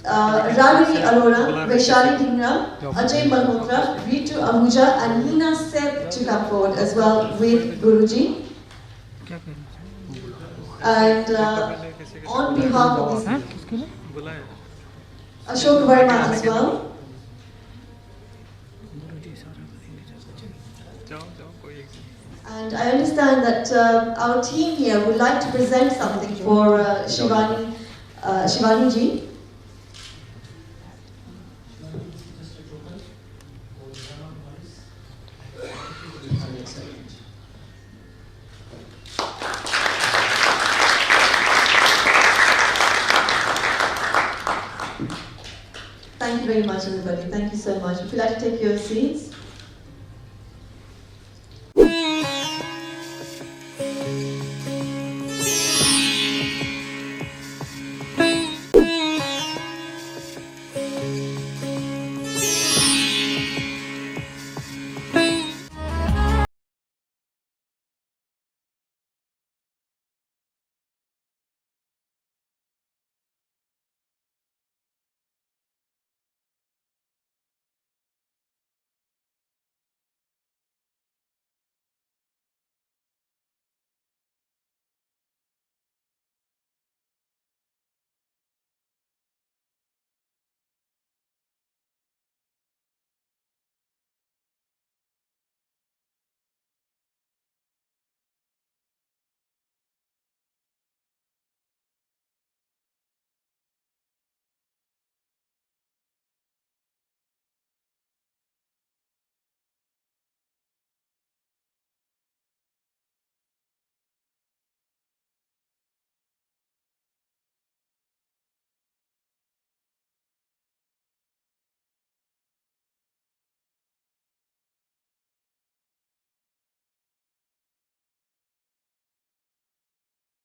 Ragini Arora, Vaishali Dhingra, Ajay Malhotra, Ritu Ahuja and Hina Seth to come forward as well with Guruji. And on behalf of this, Ashok Verma as well. And I understand that our team here would like to present something for Shivani ji. Thank you very much, everybody. Thank you so much. If you'd like to take your seats.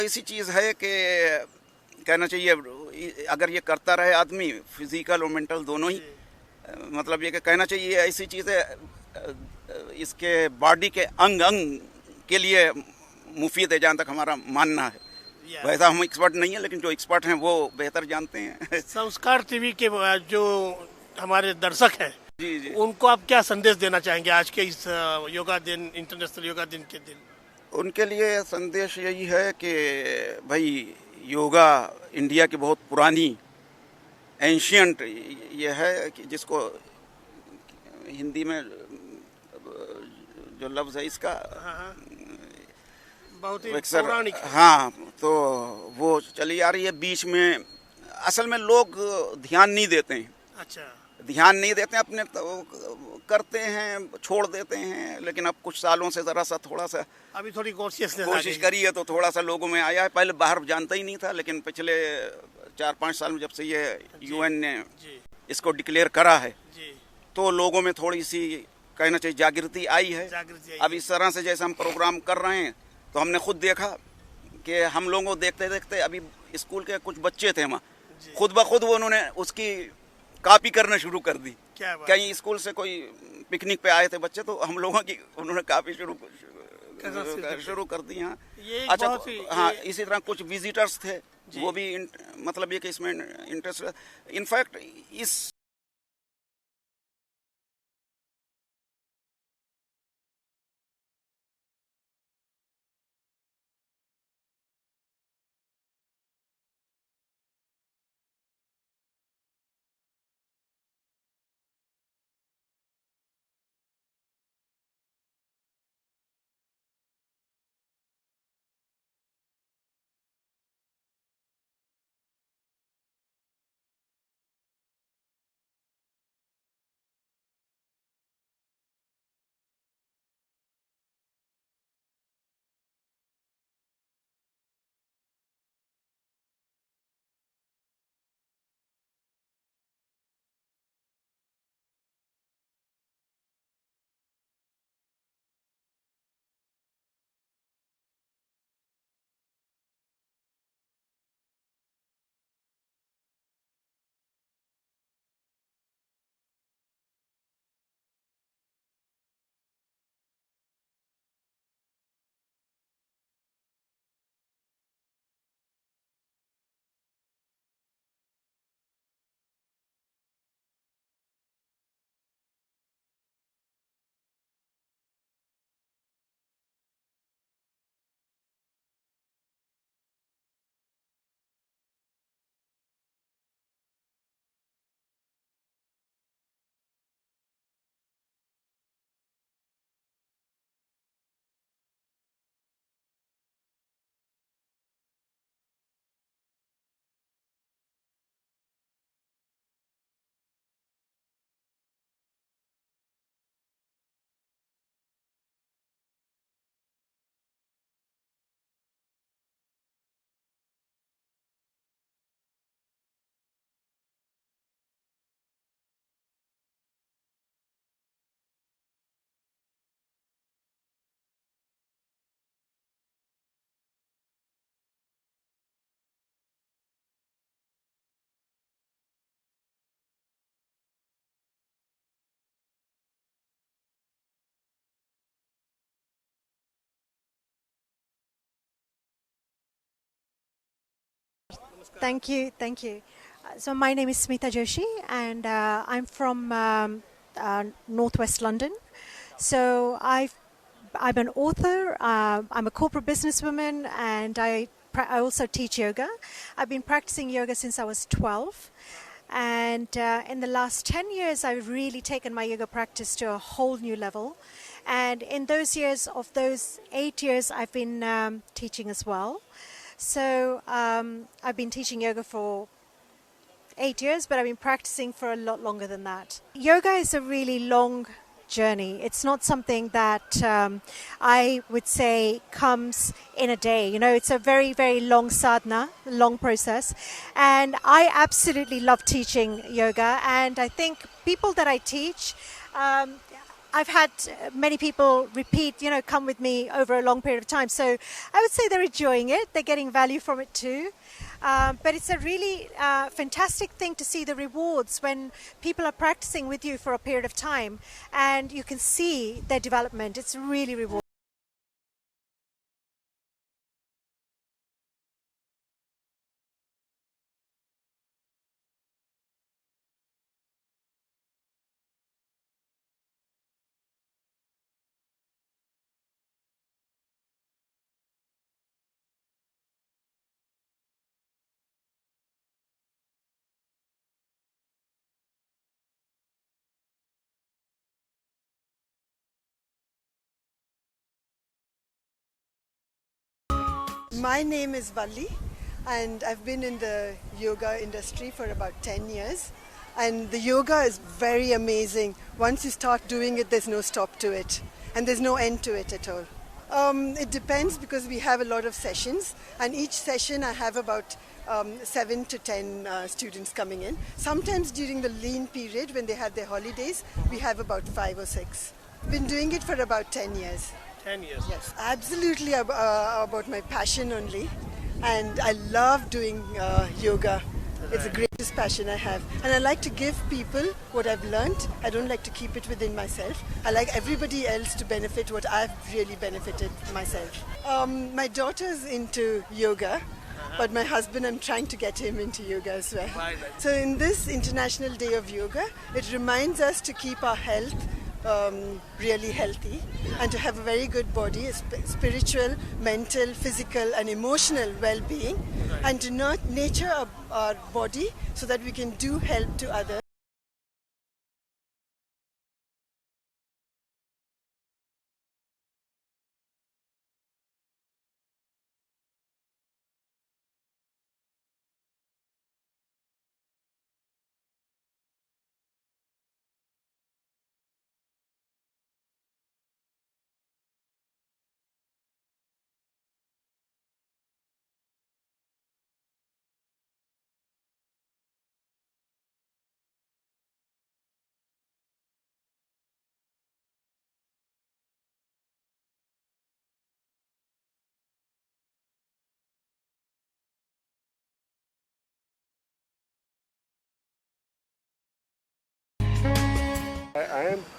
ऐसी चीज़ है कि कहना चाहिए, अगर ये करता रहे आदमी फिजिकल और मेंटल दोनों ही, मतलब ये कहना चाहिए ऐसी चीज़ है इसके बॉडी के अंग अंग के लिए मुफीद है, जहाँ तक हमारा मानना है। वैसा हम एक्सपर्ट नहीं है, लेकिन जो एक्सपर्ट हैं वो बेहतर जानते हैं। संस्कार टीवी के जो हमारे दर्शक हैं, जी जी, उनको आप क्या संदेश देना चाहेंगे आज के इस योगा दिन, इंटरनेशनल योगा दिन के दिन? उनके लिए संदेश यही है कि भाई योगा इंडिया की बहुत पुरानी एंशियंट ये है कि जिसको हिंदी में जो लफ्ज़ है इसका बहुत ही पौराणिक, हाँ, तो वो चली आ रही है। बीच में असल में लोग ध्यान नहीं देते हैं। अच्छा, ध्यान नहीं देते हैं, अपने तो करते हैं, छोड़ देते हैं। लेकिन अब कुछ सालों से ज़रा सा थोड़ा सा अभी थोड़ी कोशिश करी है तो थोड़ा सा लोगों में आया है। पहले बाहर जानता ही नहीं था, लेकिन पिछले 4-5 साल में जब से ये UN ने इसको डिक्लेयर करा है तो लोगों में थोड़ी सी कहना चाहिए जागृति आई है। अब इस तरह से जैसे हम प्रोग्राम कर रहे हैं तो हमने खुद देखा कि हम लोगों को देखते देखते अभी स्कूल के कुछ बच्चे थे वहाँ, खुद ब खुद वो उन्होंने उसकी कॉपी करना शुरू कर दी। कहीं स्कूल से कोई पिकनिक पे आए थे बच्चे तो हम लोगों की उन्होंने कॉपी शुरू कर दी। हाँ अच्छा हाँ, इसी तरह कुछ विजिटर्स थे वो भी मतलब ये कि इसमें इंटरेस्ट, इनफैक्ट इस Thank you, thank you. So my name is Smita Joshi, and I'm from Northwest London. So I'm an author. I'm a corporate businesswoman, and I also teach yoga. I've been practicing yoga since I was 12. And in the last 10 years, I've really taken my yoga practice to a whole new level. And in those years, of those 8 years, I've been teaching as well. So I've been teaching yoga for 8 years, but I've been practicing for a lot longer than that. Yoga is a really long journey. It's not something that I would say comes in a day. You know, it's a very, very long sadhana, long process. And I absolutely love teaching yoga. And I think people that I teach, I've had many people repeat, come with me over a long period of time. So I would say they're enjoying it. They're getting value from it too. But it's a really fantastic thing to see the rewards when people are practicing with you for a period of time and you can see their development. It's really rewarding. My name is Valli, and I've been in the yoga industry for about 10 years. And the yoga is very amazing. Once you start doing it, there's no stop to it. And there's no end to it at all. It depends because we have a lot of sessions, and each session I have about 7 to 10 students coming in. Sometimes during the lean period when they have their holidays, we have about 5 or 6. Been doing it for about 10 years. 10 years. Yes, absolutely about my passion only, and I love doing yoga. It's the greatest passion I have, and I like to give people what I've learned. I don't like to keep it within myself. I like everybody else to benefit what I've really benefited myself. My daughter's into yoga, but my husband, I'm trying to get him into yoga as well. So in this International Day of Yoga, it reminds us to keep our health really healthy and to have a very good body, spiritual, mental, physical and emotional well-being, and to nurture our body so that we can do help to others.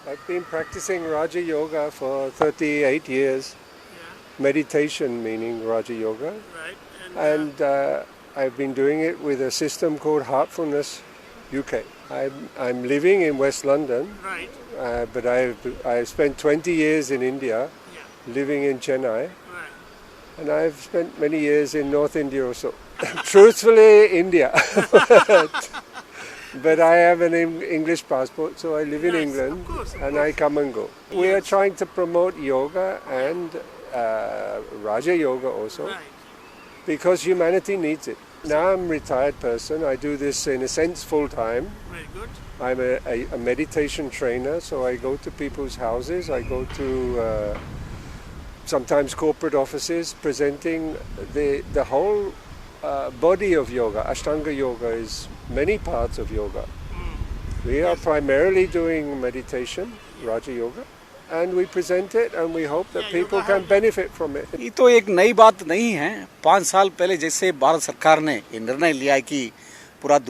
I've been practicing Raja Yoga for 38 years. Meditation meaning Raja Yoga. Right. And I've been doing it with a system called Heartfulness UK. I'm living in West London, Right. but I've spent 20 years in India, living in Chennai, and I've spent many years in North India also. Truthfully, India. But I have an English passport, so I live in England, and I come and go. We are trying to promote yoga and Raja Yoga also, because humanity needs it. Now I'm a retired person. I do this in a sense full time. Very good. I'm a meditation trainer, so I go to people's houses. I go to sometimes corporate offices, presenting the whole body of yoga. Ashtanga yoga is many parts of yoga. We are primarily doing meditation, Raja Yoga, and we present it and we hope that people can benefit from it. ये तो एक नई बात नहीं है। 5 साल पहले जैसे भारत सरकार ने ये निर्णय लिया है कि पूरा